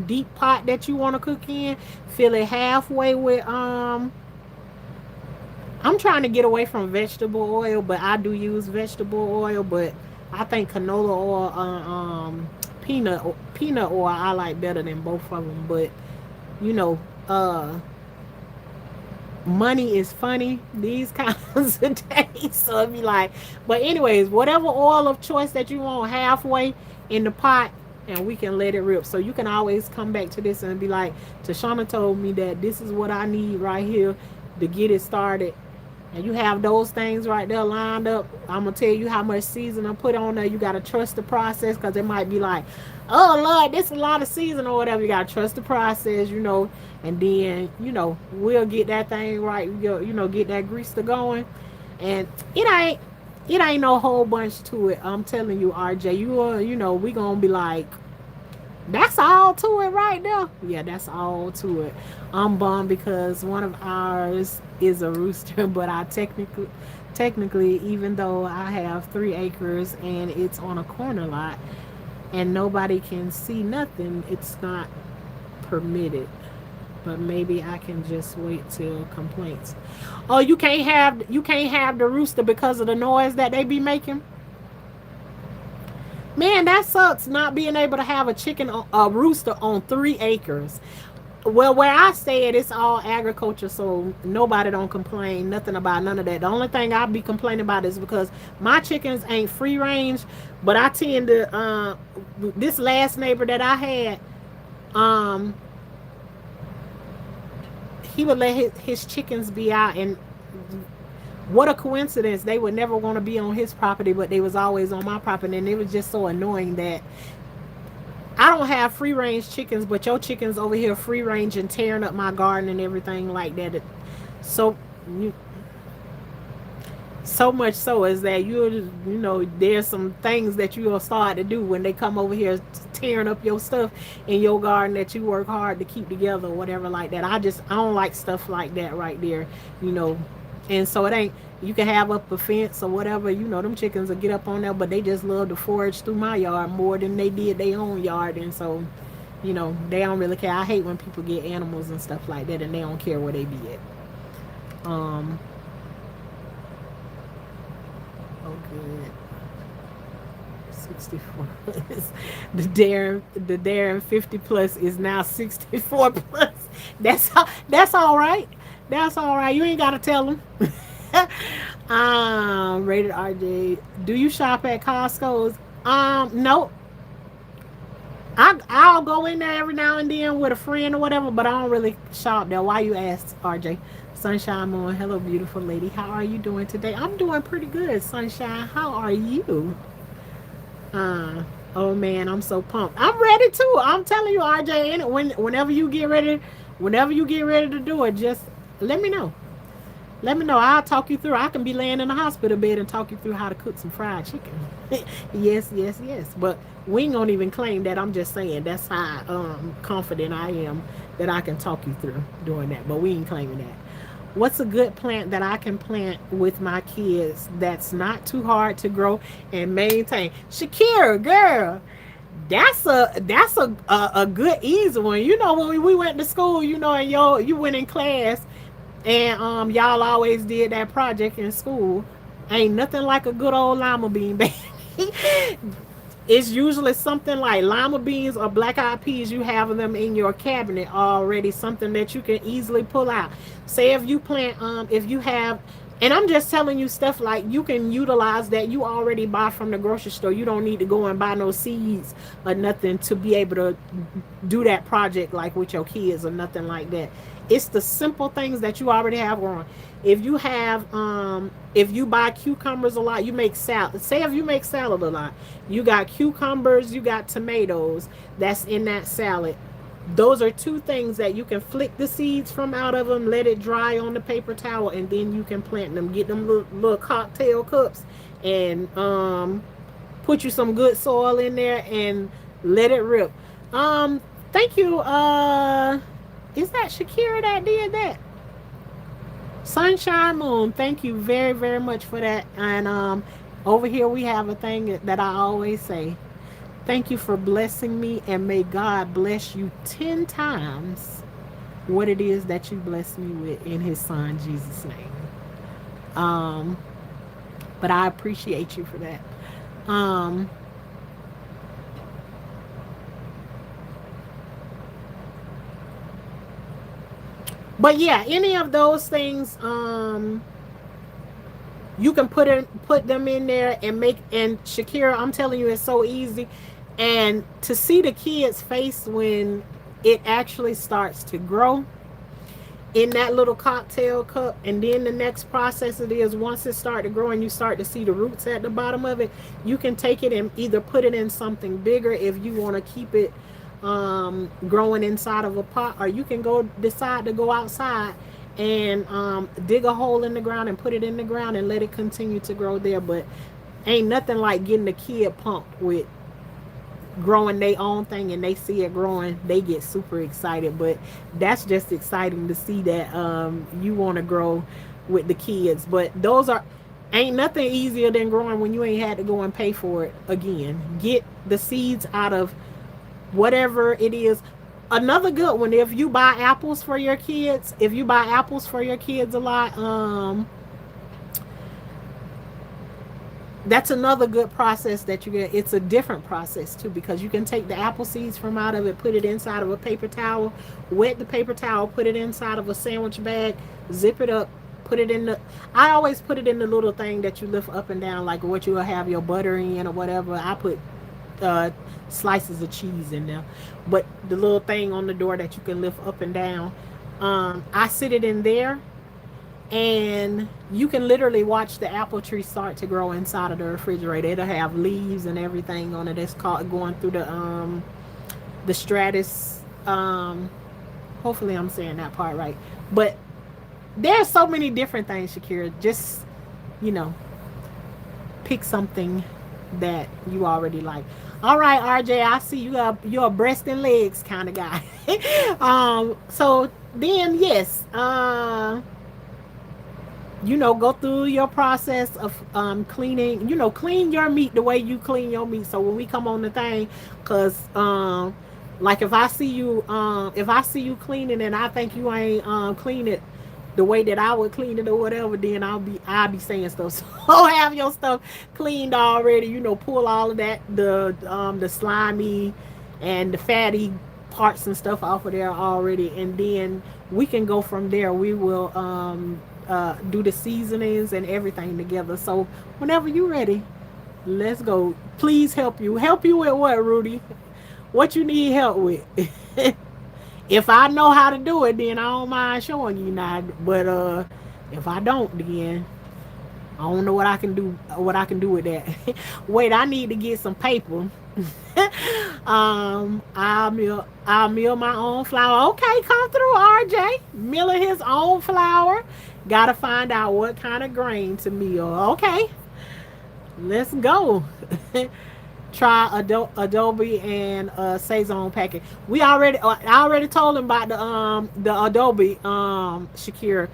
Speaker 1: deep pot that you want to cook in. Fill it halfway with I'm trying to get away from vegetable oil, but I do use vegetable oil. But I think canola oil, peanut oil, I like better than both of them. But you know, money is funny these kinds of days. So it'd be like, but anyways, whatever oil of choice that you want, halfway in the pot, and we can let it rip. So you can always come back to this and be like, Tashana told me that this is what I need right here to get it started. And you have those things right there lined up. I'm gonna tell you how much seasoning I put on there. You gotta trust the process, because it might be like, oh Lord, this is a lot of seasoning or whatever. You gotta trust the process, and then we'll get that thing right. Get that grease to going, and it ain't no whole bunch to it. I'm telling you, RJ, we gonna be like, that's all to it right there. Yeah, that's all to it. I'm bummed because one of ours is a rooster, but I technically, even though I have 3 acres and it's on a corner lot and nobody can see nothing, it's not permitted. But maybe I can just wait till complaints. Oh, you can't have the rooster because of the noise that they be making. Man, that sucks, not being able to have a rooster on 3 acres. Well, where I stay at, it's all agriculture, so nobody don't complain nothing about none of that. The only thing I be complaining about is because my chickens ain't free range, but I tend to this last neighbor that I had, he would let his chickens be out, and what a coincidence, they would never want to be on his property, but they was always on my property. And it was just so annoying that I don't have free range chickens, but your chickens over here free range and tearing up my garden and everything like that. So much so is that there's some things that you'll start to do when they come over here tearing up your stuff in your garden that you work hard to keep together or whatever like that. I don't like stuff like that right there. And so it ain't, you can have up a fence or whatever, them chickens will get up on there, but they just love to forage through my yard more than they did their own yard. And so, they don't really care. I hate when people get animals and stuff like that and they don't care where they be at. Oh, good. 64 plus. The Darren 50 plus is now 64 plus. That's all right. That's all right. You ain't got to tell them. Rated RJ. Do you shop at Costco's? No. I'll go in there every now and then with a friend or whatever, but I don't really shop there. Why you ask, RJ? Sunshine Moon. Hello, beautiful lady. How are you doing today? I'm doing pretty good, Sunshine. How are you? Oh man, I'm so pumped. I'm ready too. I'm telling you, RJ. Whenever you get ready to do it, just let me know. Let me know. I'll talk you through. I can be laying in the hospital bed and talk you through how to cook some fried chicken. Yes, yes, yes. But we ain't gonna even claim that. I'm just saying that's how confident I am that I can talk you through doing that. But we ain't claiming that. What's a good plant that I can plant with my kids that's not too hard to grow and maintain? Shakira, girl, that's a good easy one. You know when we went to school, you know, and you went in class and y'all always did that project in school. Ain't nothing like a good old lima bean, baby. It's usually something like lima beans or black eyed peas. You have them in your cabinet already, something that you can easily pull out. Say if you plant, if you have, and I'm just telling you stuff like you can utilize that you already buy from the grocery store. You don't need to go and buy no seeds or nothing to be able to do that project like with your kids or nothing like that. It's the simple things that you already have growing. If you buy cucumbers a lot, you make salad. Say if you make salad a lot, you got cucumbers, you got tomatoes that's in that salad. Those are two things that you can flick the seeds from out of them, let it dry on the paper towel, and then you can plant them. Get them little cocktail cups and put you some good soil in there and let it rip. Thank you. Is that Shakira that did that? Sunshine Moon, thank you very, very much for that. And over here we have a thing that I always say. Thank you for blessing me, and may God bless you 10 times what it is that you blessed me with in his son Jesus' name. Um, but I appreciate you for that. Um, but yeah, any of those things, you can put them in there and make. And Shakira, I'm telling you, it's so easy. And to see the kid's face when it actually starts to grow in that little cocktail cup, and then the next process it is, once it starts to grow and you start to see the roots at the bottom of it, you can take it and either put it in something bigger if you want to keep it growing inside of a pot, or you can go decide to go outside and dig a hole in the ground and put it in the ground and let it continue to grow there. But ain't nothing like getting the kid pumped with growing their own thing, and they see it growing, they get super excited. But that's just exciting to see that you want to grow with the kids. But those are ain't nothing easier than growing when you ain't had to go and pay for it again. Get the seeds out of whatever it is. Another good one, if you buy apples for your kids, if you buy apples for your kids a lot, that's another good process that you get. It's a different process too, because you can take the apple seeds from out of it, put it inside of a paper towel, wet the paper towel, put it inside of a sandwich bag, zip it up, put it in the, I always put it in the little thing that you lift up and down, like what you'll have your butter in or whatever. I put uh, slices of cheese in there, but the little thing on the door that you can lift up and down, I sit it in there, and you can literally watch the apple tree start to grow inside of the refrigerator. It'll have leaves and everything on it. It's called going through the stratus. Hopefully I'm saying that part right. But there's so many different things, Shakira. Just, you know, pick something that you already like. All right, RJ, I see you're a breast and legs kind of guy. So then yes, go through your process of cleaning. Clean your meat the way you clean your meat. So when we come on the thing, cause like if I see you cleaning and I think you ain't clean it the way that I would clean it or whatever, then I'll be saying stuff. So have your stuff cleaned already. Pull all of that, the slimy and the fatty parts and stuff off of there already, and then we can go from there. We will do the seasonings and everything together. So whenever you're ready, let's go. Please help you with what, Rudy? What you need help with? If I know how to do it, then I don't mind showing you now. But if I don't, then I don't know what I can do with that. Wait, I need to get some paper. I'll mill my own flour. Okay, come through, RJ. Milling his own flour. Gotta find out what kind of grain to mill. Okay, let's go. Try Adobe and Saison packing. I already told him about the Adobe Shakira.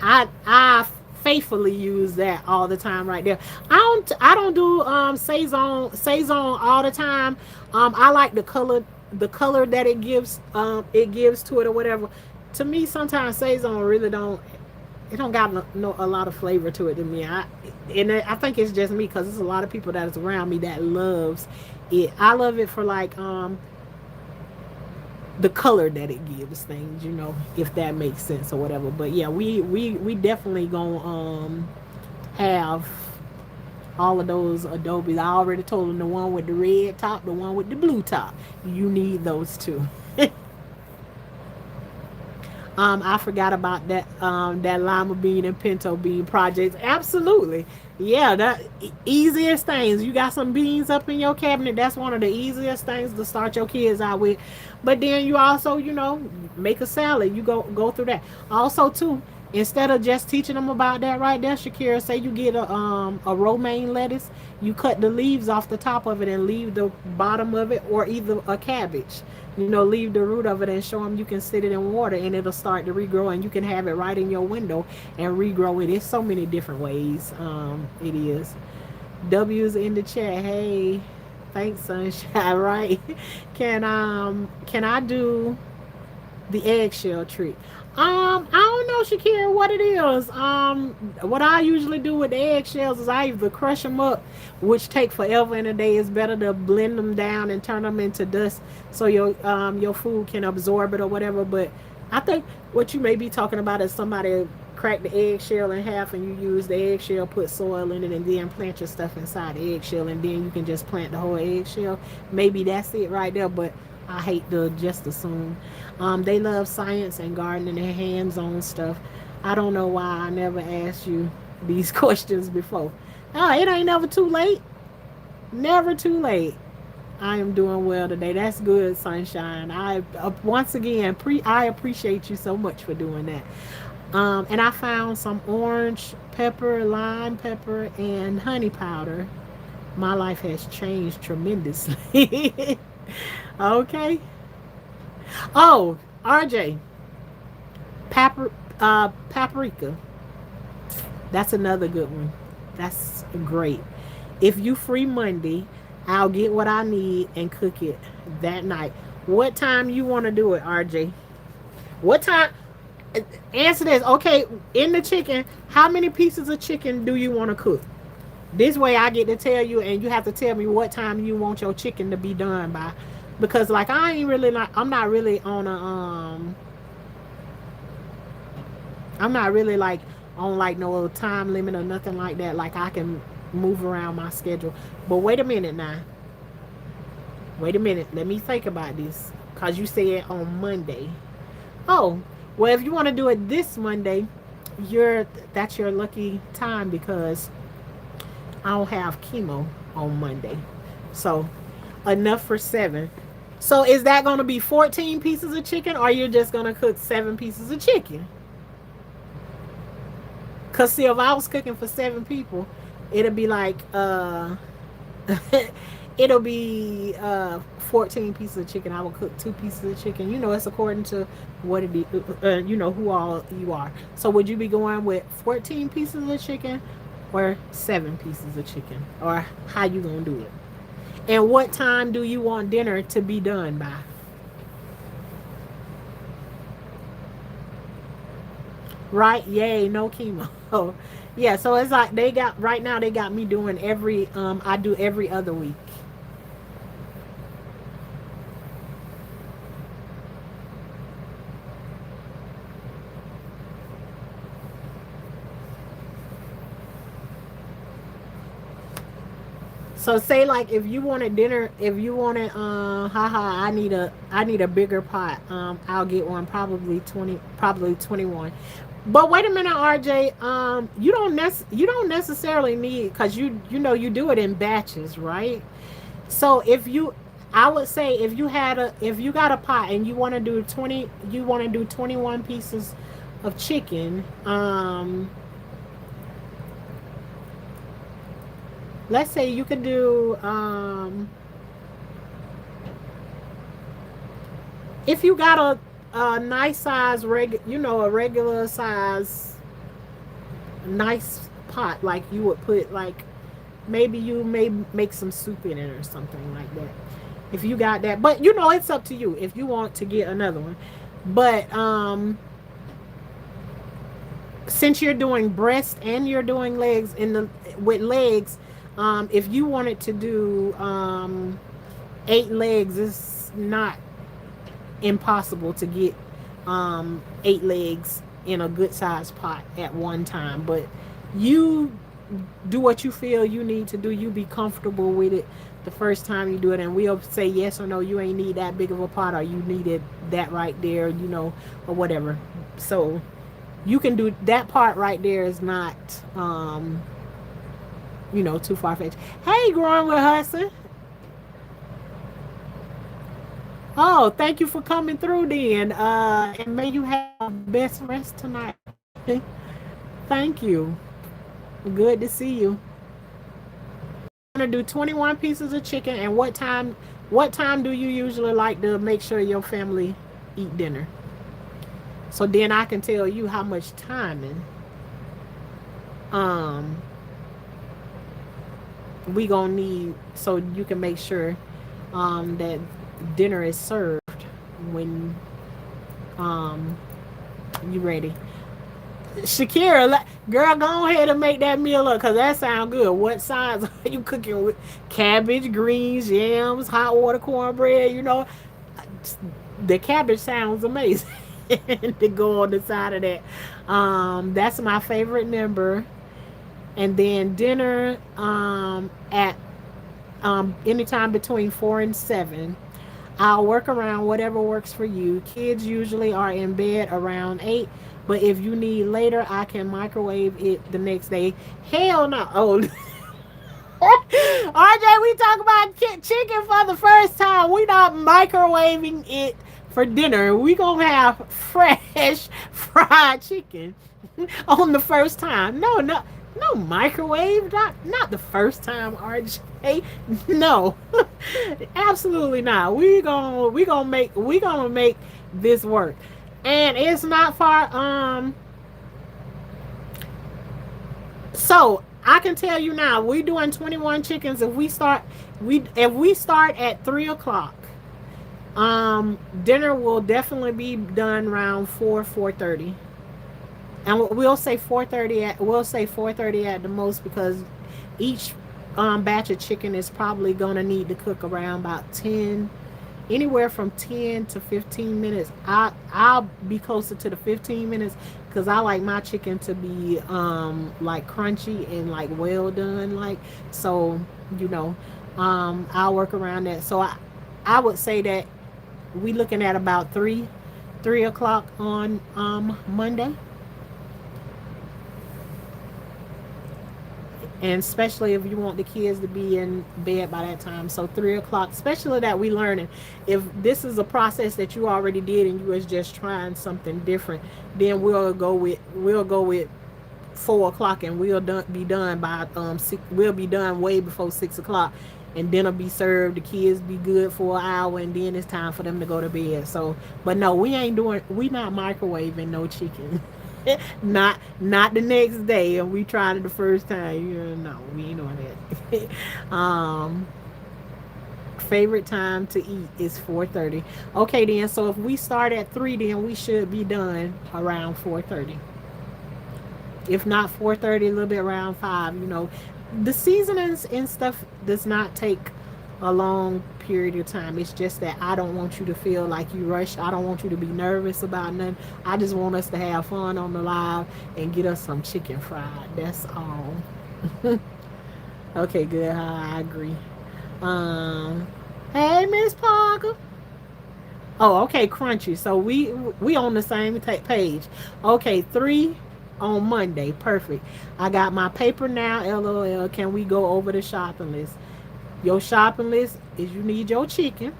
Speaker 1: I faithfully use that all the time right there. I don't do Saison all the time. I like the color that it gives to it or whatever. To me, sometimes Saison really don't, it don't got a lot of flavor to it to me. I think it's just me because there's a lot of people that is around me that loves it. I love it for like the color that it gives things, if that makes sense or whatever. But yeah, we definitely gonna have all of those Adobes. I already told them the one with the red top, the one with the blue top. You need those two. I forgot about that lima bean and pinto bean projects. Absolutely. Yeah, that easiest things. You got some beans up in your cabinet. That's one of the easiest things to start your kids out with. But then you also, make a salad. You go through that. Also too, instead of just teaching them about that right there, Shakira, say you get a romaine lettuce, you cut the leaves off the top of it and leave the bottom of it, or either a cabbage. Leave the root of it and show them you can sit it in water and it'll start to regrow, and you can have it right in your window and regrow it. There's so many different ways. It is. W's in the chat. Hey, thanks, Sunshine. Right? Can I do the eggshell trick? I don't know, Shakira, what it is. What I usually do with the eggshells is I either crush them up, which take forever in a day. It's better to blend them down and turn them into dust so your food can absorb it or whatever. But I think what you may be talking about is somebody crack the eggshell in half and you use the eggshell, put soil in it, and then plant your stuff inside the eggshell, and then you can just plant the whole eggshell. Maybe that's it right there, but I hate to just assume. They love science and gardening and hands-on stuff. I don't know why I never asked you these questions before. Oh, it ain't never too late. Never too late. I am doing well today. That's good, Sunshine. I once again I appreciate you so much for doing that. And I found some orange pepper, lime pepper, and honey powder. My life has changed tremendously. Okay. Oh, RJ, paprika. That's another good one. That's great. If you free Monday, I'll get what I need and cook it that night. What time you want to do it, RJ? What time? Answer this. Okay, in the chicken, how many pieces of chicken do you want to cook? This way I get to tell you, and you have to tell me what time you want your chicken to be done by. Because like I'm not really on I'm not really like on like no time limit or nothing like that. Like I can move around my schedule. But wait a minute now. Wait a minute. Let me think about this. Cause you said on Monday. Oh, well, if you want to do it this Monday, that's your lucky time because I don't have chemo on Monday. So enough for 7. So is that going to be 14 pieces of chicken, or you're just going to cook 7 pieces of chicken? Because see, if I was cooking for 7 people, it'll be like it'll be 14 pieces of chicken. I will cook 2 pieces of chicken. It's according to what it is, who all you are. So would you be going with 14 pieces of chicken or 7 pieces of chicken, or how you gonna do it? And what time do you want dinner to be done by? Right? Yay, no chemo. Yeah, so it's like right now they got me doing I do every other week. So say like if you wanted dinner, if you wanted I need a bigger pot. I'll get one, probably 20, probably 21. But wait a minute, RJ. You don't necessarily need, because you know you do it in batches, right? So if you, I would say if you had a, if you got a pot and you want to do 20, you want to do 21 pieces of chicken. Let's say you could do, if you got a nice size you know, a regular size nice pot, like you would put like, maybe you may make some soup in it or something like that. If you got that, but you know, it's up to you if you want to get another one. But since you're doing breast and you're doing legs in the, with legs, if you wanted to do 8 legs, it's not impossible to get 8 legs in a good sized pot at one time. But you do what you feel you need to do. You be comfortable with it the first time you do it, and we'll say yes or no. You ain't need that big of a pot, or you needed that right there, you know, or whatever. So you can do that part right there. Is not you know, too far fetched. Hey, growing with Hudson. Oh, thank you for coming through then. And may you have the best rest tonight. Thank you. Good to see you. I'm gonna do 21 pieces of chicken. And what time do you usually like to make sure your family eat dinner? So then I can tell you how much timing um we gonna need, so you can make sure that dinner is served when um you ready. Shakira, girl, go ahead and make that meal up, because that sounds good. What size are you cooking with? Cabbage, greens, yams, hot water, cornbread. You know, the cabbage sounds amazing to go on the side of that. That's my favorite number. And then dinner at anytime between 4 and 7. I'll work around whatever works for you. Kids usually are in bed around 8, but if you need later, I can microwave it the next day. Hell no. Oh, RJ, we talk about chicken for the first time. We not microwaving it for dinner. We gonna have fresh fried chicken on the first time. No, no, no microwave. Not the first time, RJ. No, absolutely not. We gonna make this work, and it's not far. So I can tell you now, we doing 21 chickens. If we start at 3 o'clock, dinner will definitely be done around 4:30. And we'll say 4:30 at the most, because each batch of chicken is probably gonna need to cook around about 10, anywhere from 10 to 15 minutes. I'll be closer to the 15 minutes, because I like my chicken to be like crunchy and like well done, like, so you know, I'll work around that. So I would say that we looking at about 3 o'clock on Monday. And especially if you want the kids to be in bed by that time. So 3 o'clock, especially that we learning. If this is a process that you already did and you was just trying something different, then we'll go with 4 o'clock, and be done by we'll be done way before 6 o'clock, and dinner be served, the kids be good for an hour, and then it's time for them to go to bed. So, but no, we not microwaving no chicken. Not the next day, and we tried it the first time. You know, no, we ain't doing that. Favorite time to eat is 4:30. Okay, then. So if we start at 3, then we should be done around 4:30. If not 4:30, a little bit around 5. You know, the seasonings and stuff does not take a long period of time. It's just that I don't want you to feel like you rush. I don't want you to be nervous about nothing. I just want us to have fun on the live and get us some chicken fried. That's all. Okay, good. I agree. Hey, Miss Parker. Oh, okay, crunchy. So we on the same page. Okay, 3 on Monday. Perfect. I got my paper now. LOL. Can we go over the shopping list? Your shopping list is you need your chicken.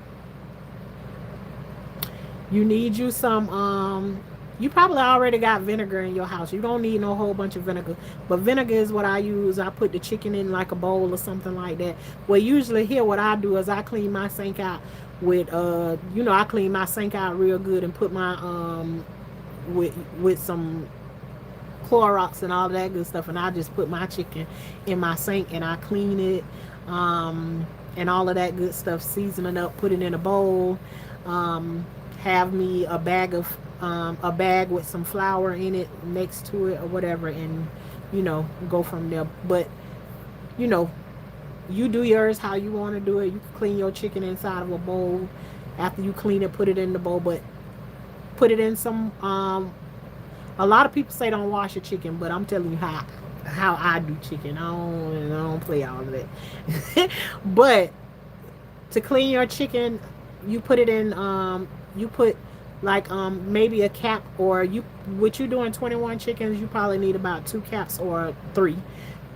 Speaker 1: You need you some you probably already got vinegar in your house. You don't need no whole bunch of vinegar. But vinegar is what I use. I put the chicken in like a bowl or something like that. Well, usually here what I do is I clean my sink out with I clean my sink out real good and put my with some Clorox and all that good stuff, and I just put my chicken in my sink and I clean it, and all of that good stuff, season it up, put it in a bowl, um, have me a bag with some flour in it next to it or whatever, and go from there. But you know, you do yours how you want to do it. You can clean your chicken inside of a bowl. After you clean it, put it in the bowl, but put it in some a lot of people say don't wash your chicken, but I'm telling you how I do chicken. I don't play all of that. But to clean your chicken, you put it in you put like maybe a cap, or you what you doing 21 chickens, you probably need about 2 caps or 3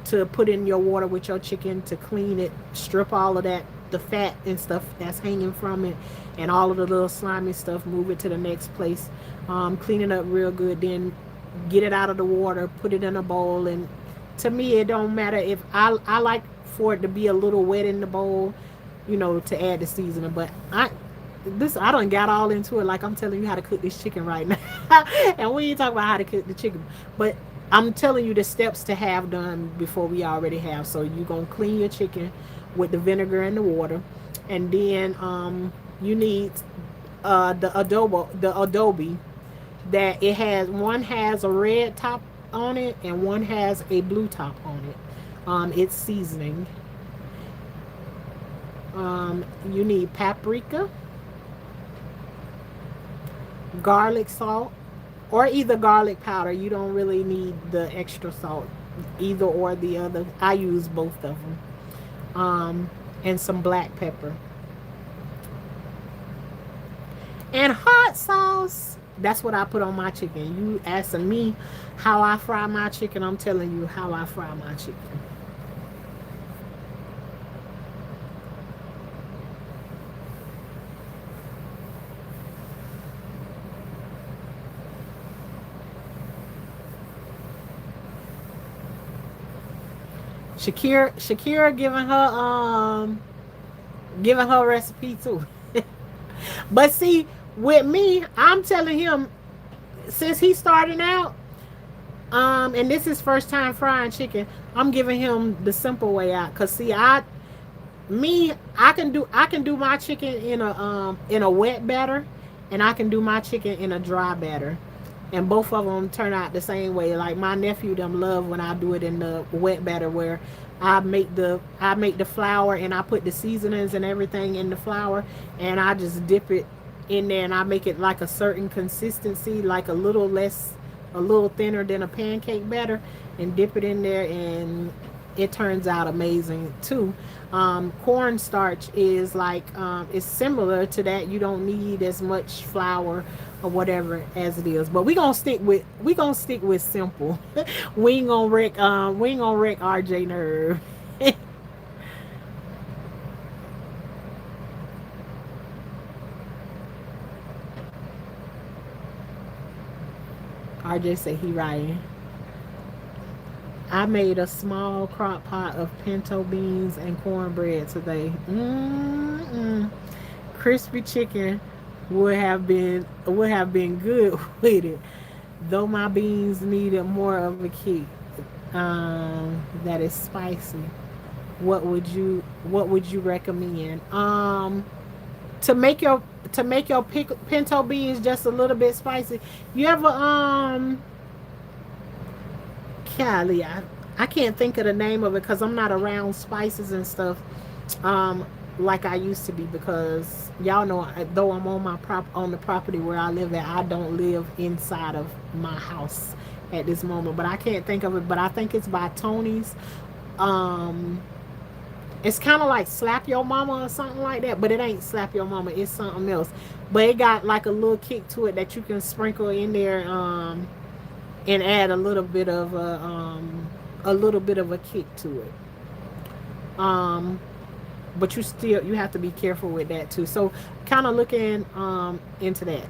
Speaker 1: to put in your water with your chicken to clean it, strip all of that the fat and stuff that's hanging from it, and all of the little slimy stuff, move it to the next place, clean it up real good, then get it out of the water, put it in a bowl. And to me it don't matter if I like for it to be a little wet in the bowl, to add the seasoning. But I don't got all into it, like I'm telling you how to cook this chicken right now. And we ain't talking about how to cook the chicken, but I'm telling you the steps to have done before we already have. So you're gonna clean your chicken with the vinegar and the water, and then you need the adobe that it has. One has a red top on it and one has a blue top on it. It's seasoning. You need paprika, garlic salt, or either garlic powder. You don't really need the extra salt, either or the other. I use both of them. And some black pepper and hot sauce. That's what I put on my chicken. You asking me how I fry my chicken, I'm telling you how I fry my chicken. Shakira giving her recipe too. But see, with me, I'm telling him, since he's starting out, and this is first time frying chicken, I'm giving him the simple way out. Cause see, I can do my chicken in a wet batter, and I can do my chicken in a dry batter, and both of them turn out the same way. Like my nephew them love when I do it in the wet batter, where I make the flour and I put the seasonings and everything in the flour, and I just dip it in there, and I make it like a certain consistency, like a little thinner than a pancake batter, and dip it in there, and it turns out amazing too. Cornstarch is like it's similar to that. You don't need as much flour or whatever as it is, but we gonna stick with simple. We ain't gonna wreck RJ nerve. RJ said he writing. I made a small crock pot of pinto beans and cornbread today. Crispy chicken would have been good with it, though my beans needed more of a kick. That is spicy. What would you recommend? To make your pinto beans just a little bit spicy. You ever Cali, I can't think of the name of it because I'm not around spices and stuff um like I used to be, because y'all know, though I'm on the property where I live at, I don't live inside of my house at this moment, but I can't think of it. But I think it's by Tony's, um It's kind of like Slap Your Mama or something like that, but it ain't Slap Your Mama. It's something else. But it got like a little kick to it that you can sprinkle in there, and add a little bit of a kick to it. Um, but you have to be careful with that too. So kind of looking into that.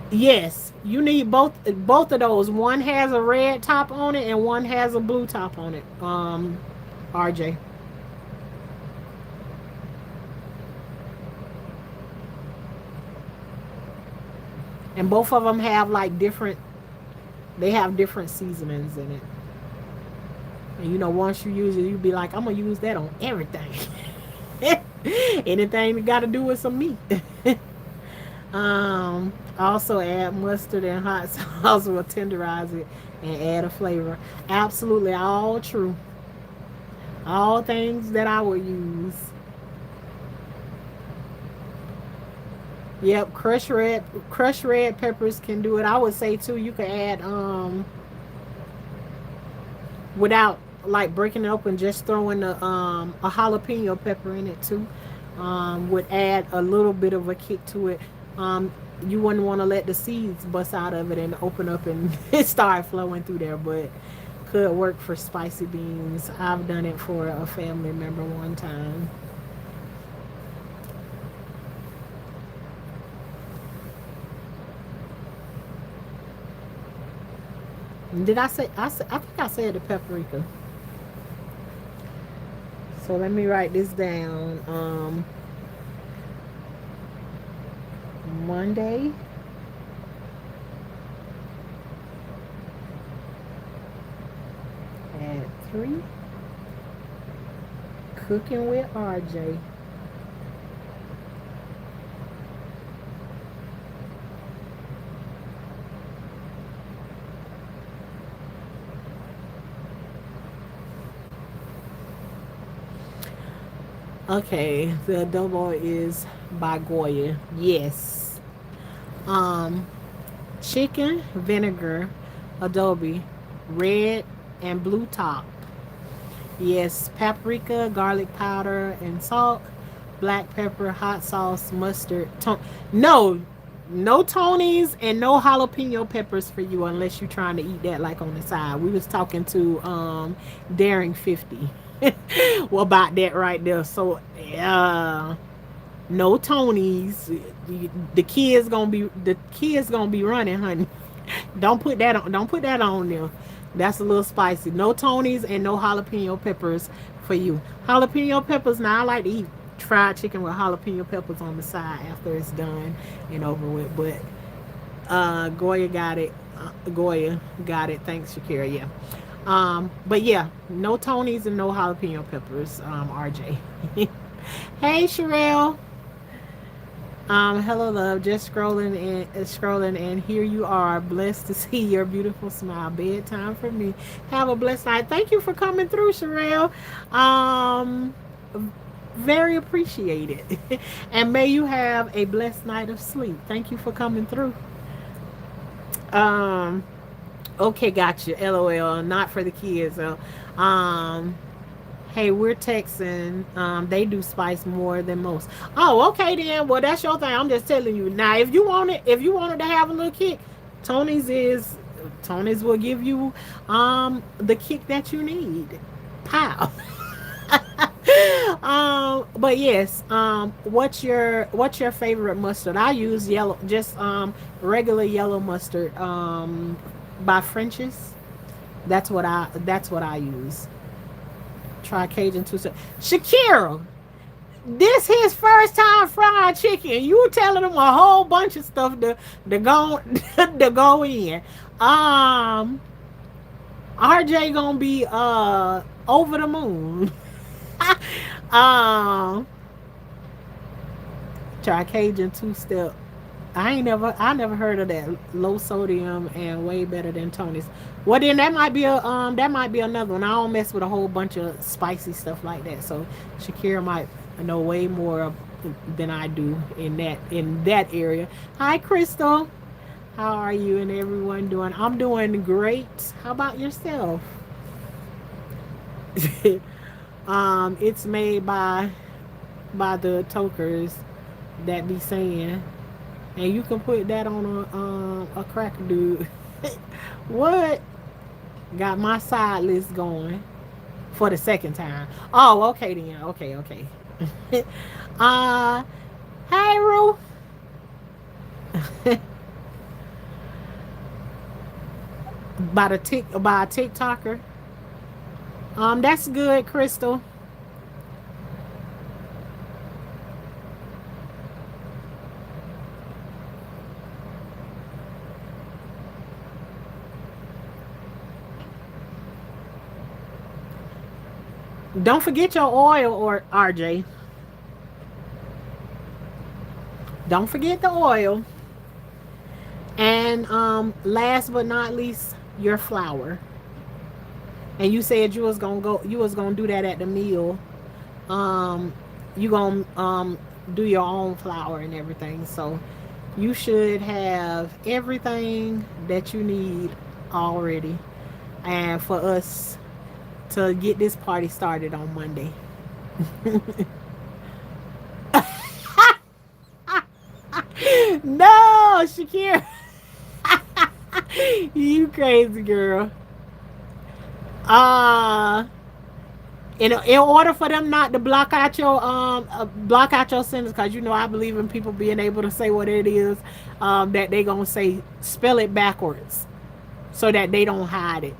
Speaker 1: Yes, you need both of those. One has a red top on it and one has a blue top on it. RJ. And both of them have like different they have different seasonings in it. And once you use it, you be like, I'm gonna use that on everything. Anything that got to do with some meat. Also add mustard and hot sauce will tenderize it and add a flavor. Absolutely, all true. All things that I would use. Yep, crushed red peppers can do it. I would say too, you can add without like breaking it open, just throwing a jalapeno pepper in it too. Would add a little bit of a kick to it. You wouldn't want to let the seeds bust out of it and open up and it start flowing through there, but could work for spicy beans. I've done it for a family member one time. Did I say I think I said the paprika. So let me write this down. Monday at 3. Cooking with RJ. Okay, the adobo is by Goya. Yes. Um, Chicken, vinegar, adobe, red and blue top. Yes, paprika, garlic powder, and salt, black pepper, hot sauce, mustard. No, no Tonys and no jalapeno peppers for you unless you're trying to eat that like on the side. We was talking to Daring 50. Well, about that right there. So, no Tonys. The kids gonna be running, honey. Don't put that on there. That's a little spicy. No Tonys and no jalapeno peppers for you. Jalapeno peppers. Now I like to eat fried chicken with jalapeno peppers on the side after it's done and over with. But Goya got it. Goya got it. Thanks, Shakira. Yeah. But yeah, no Tonys and no jalapeno peppers. RJ. Hey, Sherelle. Hello, love. Just scrolling, and here you are. Blessed to see your beautiful smile. Bedtime for me. Have a blessed night. Thank you for coming through, Sherelle. Um, very appreciated. And may you have a blessed night of sleep. Thank you for coming through. Um, okay, gotcha. LOL. Not for the kids though. Um, Hey, we're Texan. They do spice more than most. Oh, okay then. Well, that's your thing. I'm just telling you. Now, if you wanted to have a little kick, Tony's is Tony's will give you the kick that you need. Pow. But yes. What's your favorite mustard? I use yellow, just regular yellow mustard. By French's. That's what I use. Try Cajun too. Shakira, this his first time frying chicken. You telling him a whole bunch of stuff to go to go in. Um, RJ gonna be over the moon. um, Try Cajun two step. I never heard of that. Low sodium and way better than Tony's. Well then that might be another one. I don't mess with a whole bunch of spicy stuff like that. So Shakira might know way more than I do in that area. Hi Crystal. How are you and everyone doing? I'm doing great. How about yourself? It's made by the tokers that be saying, and you can put that on a cracker dude. What? Got my side list going for the second time. Oh, okay then. Okay, okay. uh, hey Ruth, by a TikToker. That's good, Crystal. Don't forget your oil, or RJ. Don't forget the oil. And last but not least, your flour. And you said you was gonna do that at the meal. Um, you gonna do your own flour and everything. So you should have everything that you need already. And for us to get this party started on Monday. No, Shakira. You crazy girl. Uh in order for them not to block out your sentence, because you know I believe in people being able to say what it is, that they gonna say, spell it backwards so that they don't hide it.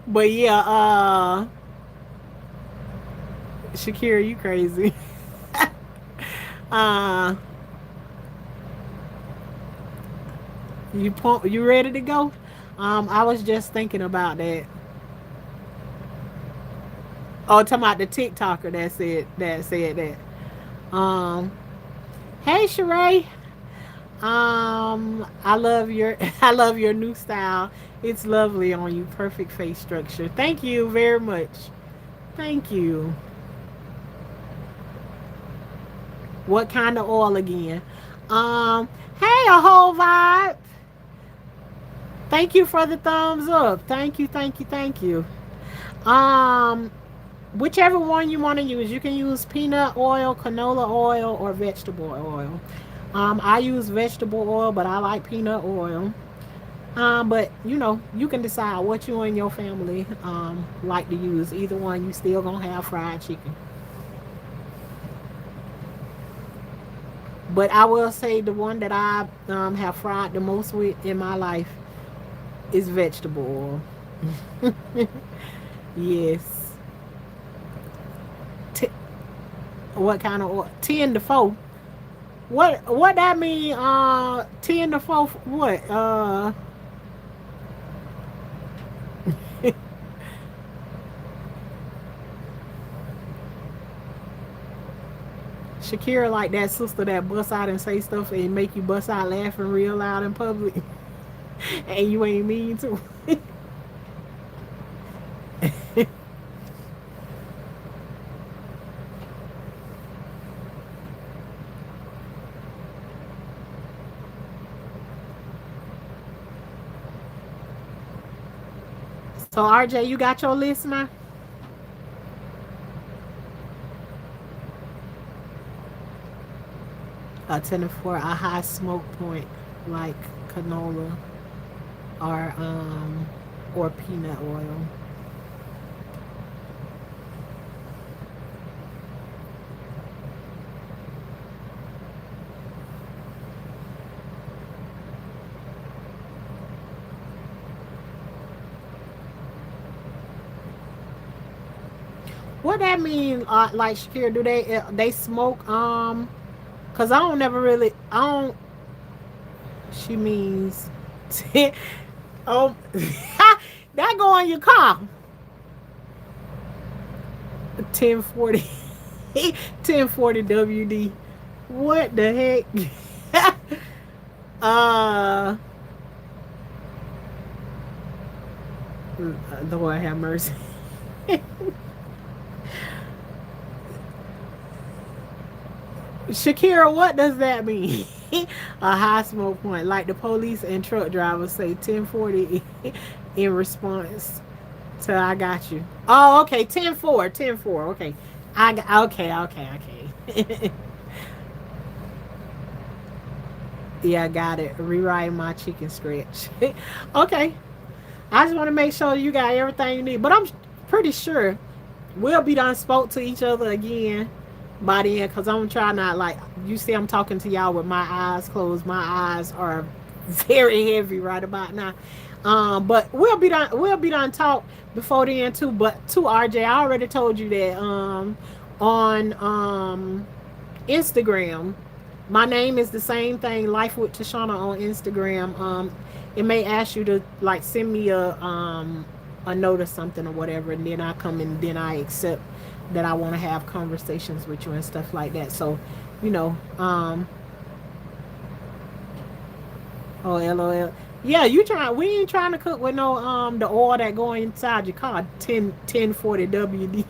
Speaker 1: But yeah, Shakira, you crazy. uh you ready to go? I was just thinking about that. Oh, talking about the TikToker that said that. Hey Sheree. I love your I love your new style. It's lovely on you. Perfect face structure. Thank you very much. Thank you. What kind of oil again? Hey, a whole vibe. Thank you for the thumbs up. Thank you, thank you, thank you. Um, Whichever one you want to use, you can use peanut oil, canola oil, or vegetable oil. I use vegetable oil, but I like peanut oil. But you can decide what you and your family like to use. Either one, you still gonna have fried chicken. But I will say the one that I have fried the most with in my life is vegetable oil. Yes. T- what kind of oil? 10 to 4. What that mean? 10 to 4. What? Shakira like that sister that bust out and say stuff and make you bust out laughing real loud in public, and you ain't mean to. So RJ, you got your list now? A 10 to 4, a high smoke point like canola or peanut oil. What that mean? Like Shakira, do they smoke? Cause I don't never really. I don't. She means. Oh, that go on your car. 1040. 1040 WD. What the heck? uh, Lord have mercy. Shakira, what does that mean? A high smoke point, like the police and truck drivers say 1040 in response So I got you. Oh, okay. 10-4. 10-4. Okay. Okay, okay, okay. Yeah, I got it. Rewriting my chicken scratch. Okay. I just want to make sure you got everything you need. But I'm pretty sure we'll be done spoke to each other again by the end, because I'm trying not, like, you see I'm talking to y'all with my eyes closed. My eyes are very heavy right about now. But we'll be done talk before the end too. But to RJ, I already told you that on Instagram, my name is the same thing, Life with Tashana on Instagram. It may ask you to, like, send me a note or something or whatever, and then I come and then I accept that I want to have conversations with you and stuff like that. So, you know, oh, LOL. Yeah, you try. We ain't trying to cook with no the oil that go inside your car. 1040 WD.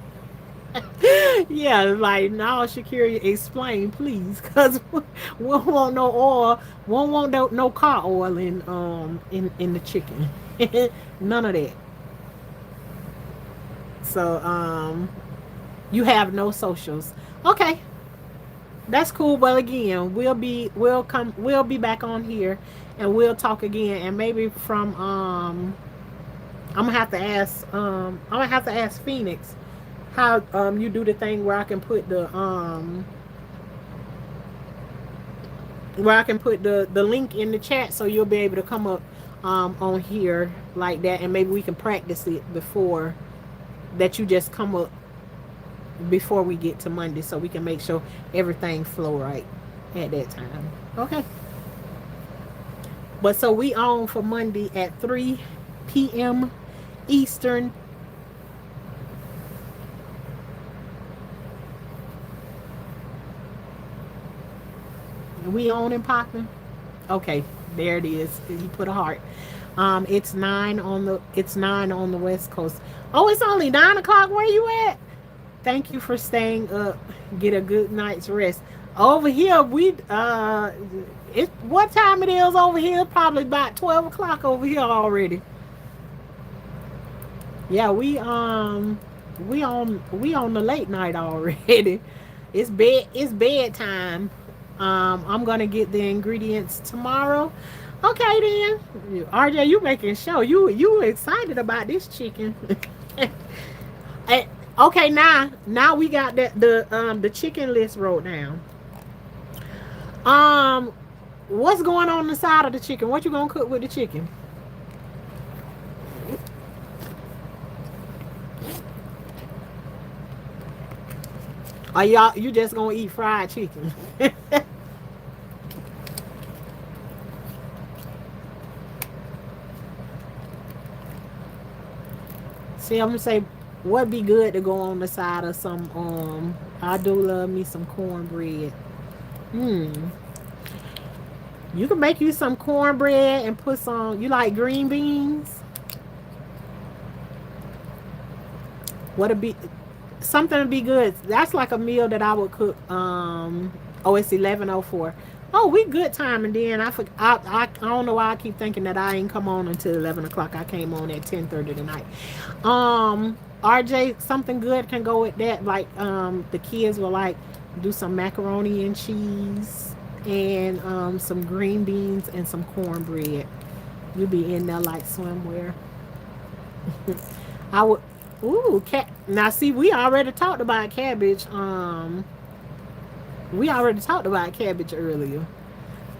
Speaker 1: Yeah, like, now, Shakira, explain, please, cause we don't want no oil. We don't want no car oil in the chicken. None of that. So you have no socials. Okay, that's cool. But again, we'll be back on here, and we'll talk again. And maybe from I'm gonna have to ask Phoenix how you do the thing where I can put the link in the chat, so you'll be able to come up on here like that, and maybe we can practice it before that, you just come up before we get to Monday, so we can make sure everything flow right at that time. Okay. But so we on for Monday at 3 p.m. Eastern. We on and popping. Okay, there it is. You put a heart. It's 9 on the West Coast. Oh, it's only 9 o'clock. Where you at? Thank you for staying up. Get a good night's rest. Over here, what time it is over here? Probably about 12 o'clock over here already. Yeah, we on the late night already. It's bedtime. I'm gonna get the ingredients tomorrow. Okay then, RJ, you making show you excited about this chicken. Eh, okay, now we got the chicken list wrote down. Um, what's going on the side of the chicken? What you gonna cook with the chicken? Are you just gonna eat fried chicken? See, I'm gonna say what be good to go on the side of some. I do love me some cornbread. Hmm. You can make you some cornbread and put some. You like green beans? What'd be something to be good? That's like a meal that I would cook. Oh, it's 11:04. Oh, we good time, and then I don't know why I keep thinking that I ain't come on until 11 o'clock. I came on at 10:30 tonight. RJ, something good can go with that. Like the kids will like do some macaroni and cheese and some green beans and some cornbread. You'll be in there like swimwear. I would. Ooh, cat. Now see, we already talked about cabbage earlier.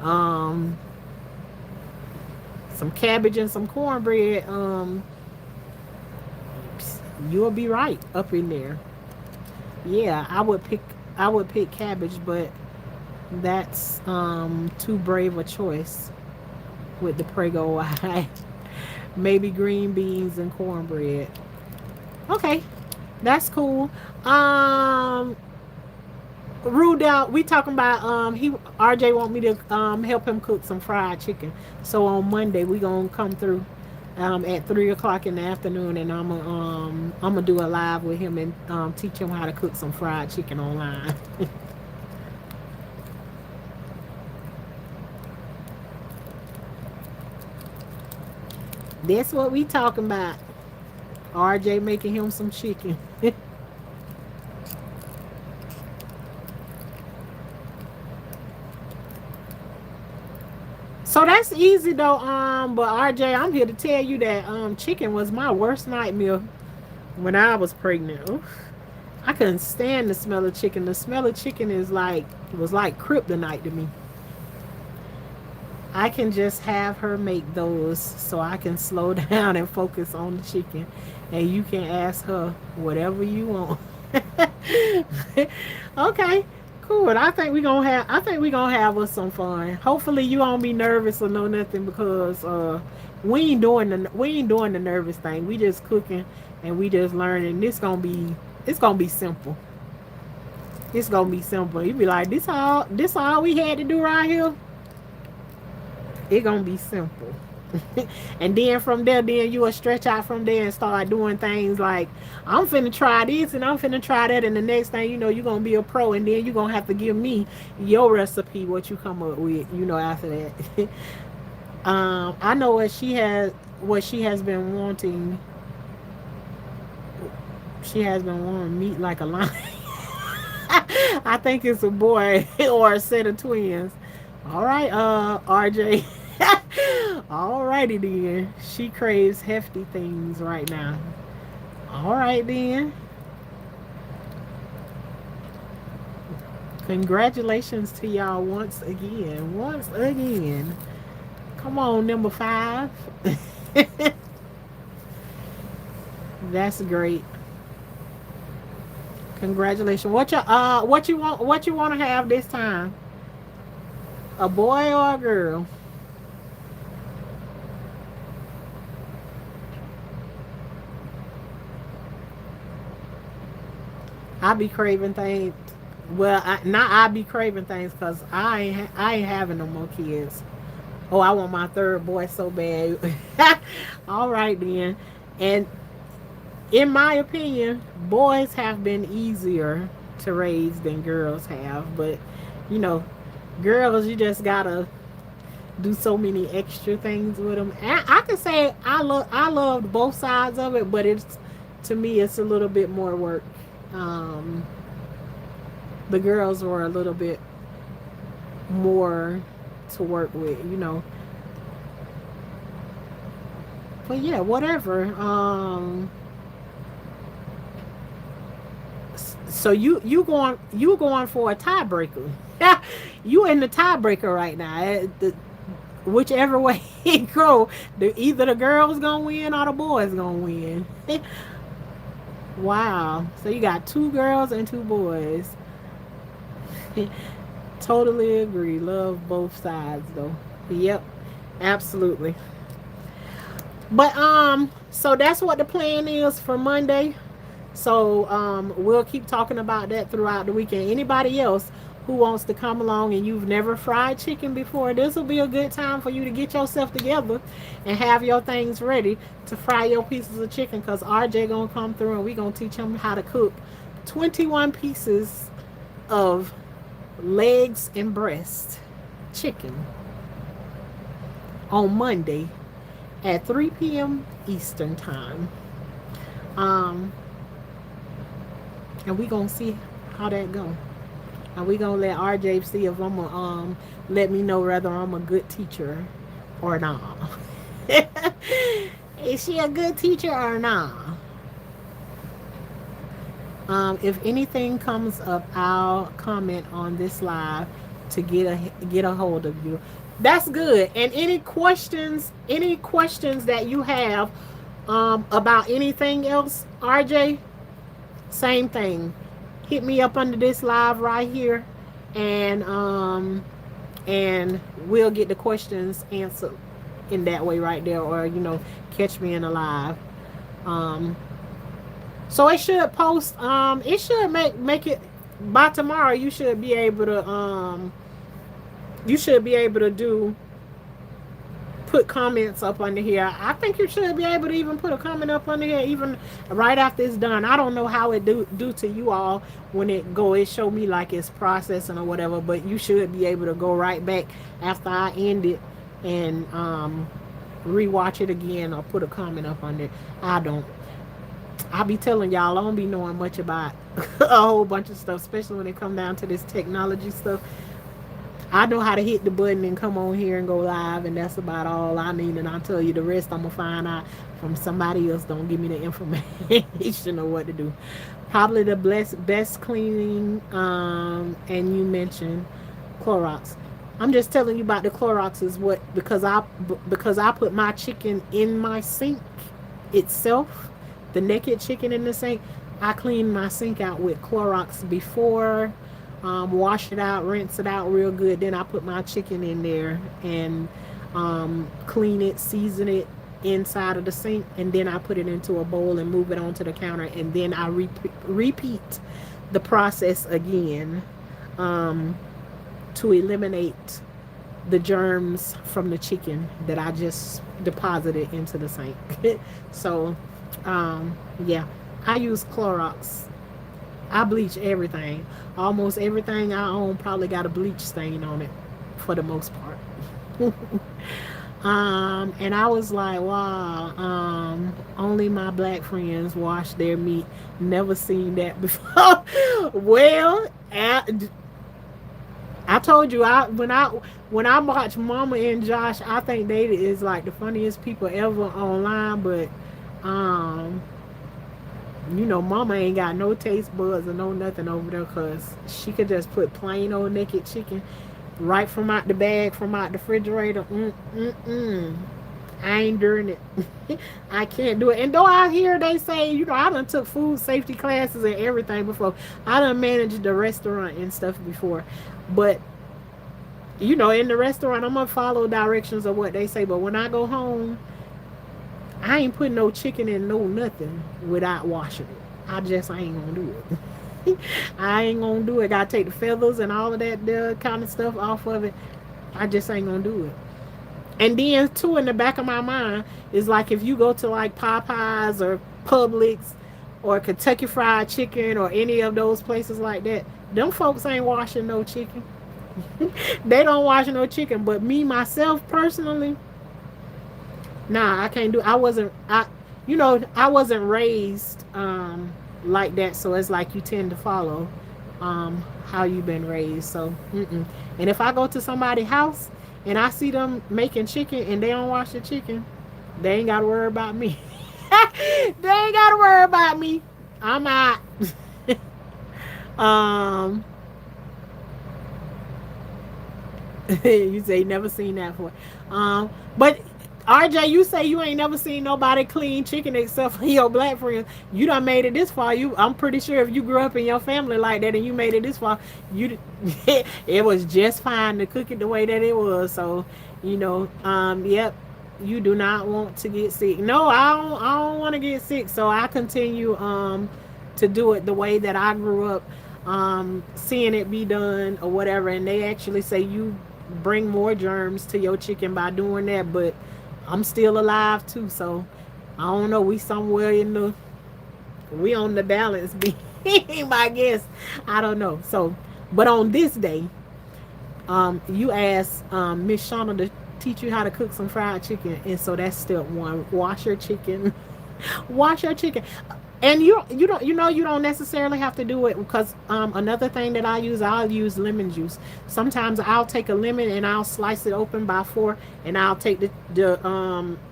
Speaker 1: Um, some cabbage and some cornbread. You'll be right up in there. Yeah, I would pick cabbage, but that's too brave a choice with the Prego eye. Maybe green beans and cornbread. Okay, that's cool. Um, Ruled out. We talking about he RJ want me to help him cook some fried chicken. So on Monday we gonna come through at 3 o'clock in the afternoon, and I'm gonna do a live with him and teach him how to cook some fried chicken online. That's what we talking about. RJ making him some chicken. So that's easy though. But RJ, I'm here to tell you that chicken was my worst nightmare when I was pregnant. Oof. I couldn't stand the smell of chicken. The smell of chicken is like was like kryptonite to me. I can just have her make those so I can slow down and focus on the chicken. And you can ask her whatever you want. Okay, cool. I think we gonna have us some fun. Hopefully you won't be nervous or no nothing because we ain't doing the nervous thing. We just cooking and we just learning. It's gonna be simple. It's gonna be simple. You be like, this all we had to do right here. It gonna be simple. And then from there, then you will stretch out from there and start doing things like, I'm finna try this and I'm finna try that, and the next thing you know, you're gonna be a pro, and then you're gonna have to give me your recipe, what you come up with, after that. I know what she has been wanting. She has been wanting meat like a lion. I think it's a boy or a set of twins. All right, RJ. Alrighty then. She craves hefty things right now. Alright then. Congratulations to y'all once again. Once again. Come on, number 5. That's great. Congratulations. What you want to have this time? A boy or a girl? I be craving things. Well, I be craving things because I ain't having no more kids. Oh, I want my third boy so bad. All right then. And in my opinion, boys have been easier to raise than girls have. But you know, girls, you just gotta do so many extra things with them. And I can say I loved both sides of it, but it's to me it's a little bit more work. Um, the girls were a little bit more to work with. But yeah, whatever. So you going for a tiebreaker? You in the tiebreaker right now. Whichever way it go, either the girls gonna win or the boys gonna win. Wow. So you got 2 girls and 2 boys. Totally agree. Love both sides though. Yep. Absolutely. But so that's what the plan is for Monday. So we'll keep talking about that throughout the weekend. Anybody else who wants to come along and you've never fried chicken before, this will be a good time for you to get yourself together and have your things ready to fry your pieces of chicken, because RJ gonna come through and we gonna teach him how to cook 21 pieces of legs and breast chicken on Monday at 3 p.m. Eastern time. And we gonna see how that go. And we gonna let RJ see if I'm gonna let me know whether I'm a good teacher or not. Is she a good teacher or not? If anything comes up, I'll comment on this live to get a hold of you. That's good. And any questions that you have about anything else, RJ, same thing. Hit me up under this live right here, and we'll get the questions answered in that way right there, or catch me in a live. So it should post. It should make it by tomorrow. You should be able to do put comments up under here. I think you should be able to even put a comment up under here even right after it's done. I don't know how it do to you all when it show me like it's processing or whatever, but you should be able to go right back after I end it and rewatch it again or put a comment up under. I don't. I be telling y'all, I don't be knowing much about a whole bunch of stuff, especially when it come down to this technology stuff. I know how to hit the button and come on here and go live, and that's about all I need. And I'll tell you the rest. I'm gonna find out from somebody else. Don't give me the information of what to do. Probably the best cleaning. And you mentioned Clorox. I'm just telling you about the Clorox is what because I put my chicken in my sink itself, the naked chicken in the sink. I clean my sink out with Clorox before, wash it out, rinse it out real good. Then I put my chicken in there and clean it, season it inside of the sink, and then I put it into a bowl and move it onto the counter, and then I repeat the process again, to eliminate the germs from the chicken that I just deposited into the sink. So, yeah, I use Clorox. I bleach everything. Almost everything I own probably got a bleach stain on it for the most part. And I was like, wow, only my black friends wash their meat. Never seen that before. Well, I told you, when I watch Mama and Josh, I think they is like the funniest people ever online. But um, Mama ain't got no taste buds or no nothing over there, cause she could just put plain old naked chicken right from out the bag, from out the refrigerator. I ain't doing it. I can't do it. And though I hear they say, I done took food safety classes and everything before. I done managed the restaurant and stuff before. But, in the restaurant, I'm going to follow directions of what they say. But when I go home, I ain't putting no chicken in no nothing without washing it. I just ain't going to do it. I ain't going to do it. Got to take the feathers and all of that kind of stuff off of it. I just ain't going to do it. And then, too, in the back of my mind is like if you go to like Popeyes or Publix or Kentucky Fried Chicken or any of those places like that, them folks ain't washing no chicken. They don't wash no chicken. But me, myself, personally, nah, I can't do. I wasn't raised like that. So it's like you tend to follow how you've been raised. So, and if I go to somebody's house and I see them making chicken and they don't wash the chicken, they ain't got to worry about me. They ain't got to worry about me. I'm out. um, you say you never seen that before. But RJ, you say you ain't never seen nobody clean chicken except for your black friends. You done made it this far. I'm pretty sure if you grew up in your family like that and you made it this far, it was just fine to cook it the way that it was. So, yep, you do not want to get sick. No, I don't want to get sick. So I continue to do it the way that I grew up, seeing it be done or whatever. And they actually say you bring more germs to your chicken by doing that, but I'm still alive too, so I don't know. We somewhere we on the balance beam, I guess. I don't know. So, but on this day, you asked Miss Shauna to teach you how to cook some fried chicken, and so that's step one. Wash your chicken. Wash your chicken. And you don't necessarily have to do it, because another thing that I'll use lemon juice. Sometimes I'll take a lemon and I'll slice it open by 4, and I'll take the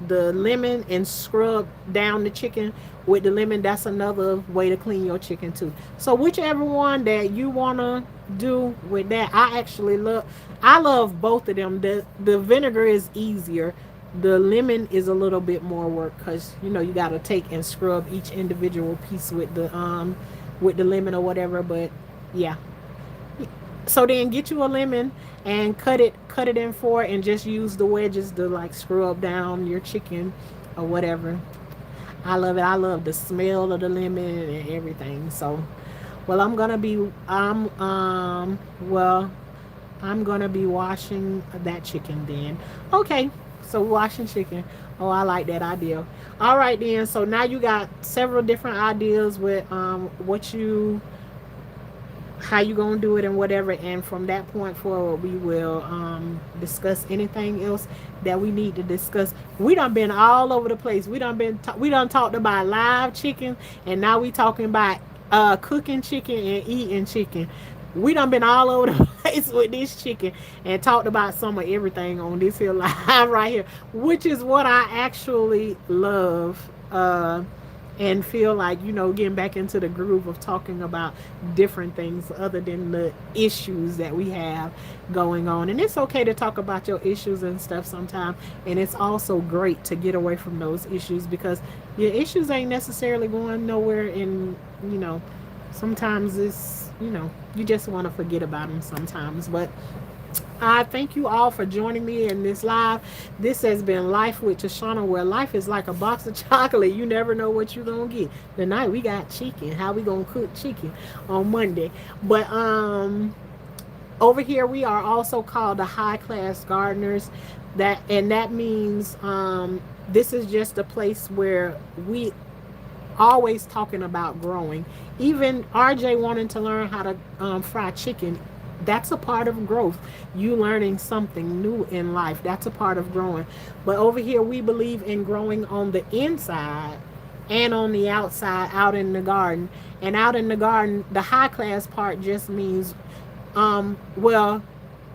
Speaker 1: lemon and scrub down the chicken with the lemon. That's another way to clean your chicken too. So whichever one that you wanna do with that, I love both of them. The vinegar is easier. The lemon is a little bit more work, because you got to take and scrub each individual piece with the lemon or whatever. But yeah, so then get you a lemon and cut it in 4, and just use the wedges to like scrub down your chicken or whatever. I love it. I love the smell of the lemon and everything. So, well, I'm gonna be washing that chicken then. Okay. So washing chicken. Oh, I like that idea. All right then. So now you got several different ideas with what you how you gonna do it and whatever, and from that point forward we will discuss anything else that we need to discuss. We done been all over the place. We done talked about live chicken, and now we talking about cooking chicken and eating chicken. We done been all over the place with this chicken and talked about some of everything on this here live right here, which is what I actually love. And feel like, getting back into the groove of talking about different things other than the issues that we have going on. And it's okay to talk about your issues and stuff sometimes, and it's also great to get away from those issues because your issues ain't necessarily going nowhere. And sometimes it's, you just want to forget about them sometimes. But I thank you all for joining me in this live. This has been Life with Tashana, where life is like a box of chocolate. You never know what you're gonna get. Tonight we got chicken. How we gonna cook chicken on Monday? But over here we are also called the High Class Gardeners. That means this is just a place where we always talking about growing. Even RJ wanting to learn how to fry chicken, that's a part of growth. You learning something new in life, that's a part of growing. But over here we believe in growing on the inside and on the outside, out in the garden. And out in the garden, the high class part just means well,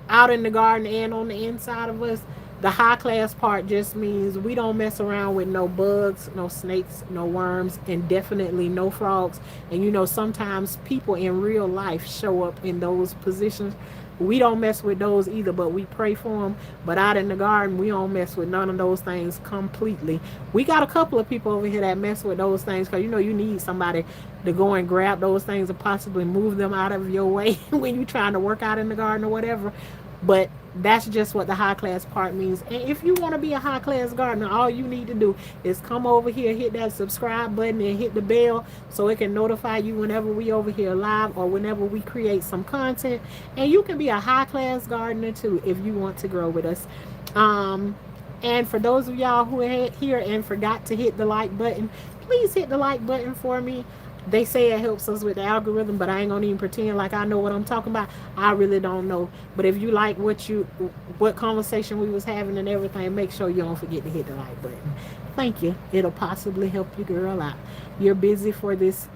Speaker 1: out in the garden and on the inside of us, the high class part just means we don't mess around with no bugs, no snakes, no worms, and definitely no frogs. And sometimes people in real life show up in those positions. We don't mess with those either, but we pray for them. But out in the garden, we don't mess with none of those things completely. We got a couple of people over here that mess with those things because you need somebody to go and grab those things and possibly move them out of your way when you're trying to work out in the garden or whatever. But that's just what the high class part means. And if you want to be a high class gardener, all you need to do is come over here, hit that subscribe button, and hit the bell so it can notify you whenever we over here live or whenever we create some content. And you can be a high class gardener too if you want to grow with us. And for those of y'all who are here and forgot to hit the like button, please hit the like button for me. They say it helps us with the algorithm, but I ain't gonna even pretend like I know what I'm talking about. I really don't know. But if you like what conversation we was having and everything, make sure you don't forget to hit the like button. Thank you. It'll possibly help your girl out. You're busy for this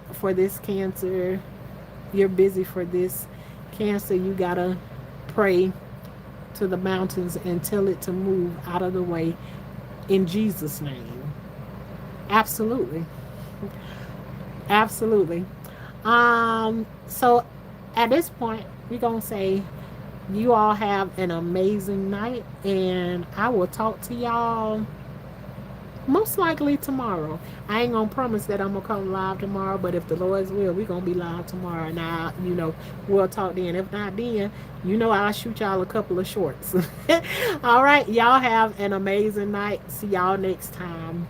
Speaker 1: cancer. You're busy for this cancer. You gotta pray to the mountains and tell it to move out of the way in Jesus' name. Absolutely. Absolutely. So at this point, we're gonna say you all have an amazing night, and I will talk to y'all most likely tomorrow. I ain't gonna promise that I'm gonna come live tomorrow, but if the Lord's will, we're gonna be live tomorrow. Now, we'll talk then. If not then, I'll shoot y'all a couple of shorts. All right, y'all have an amazing night. See y'all next time.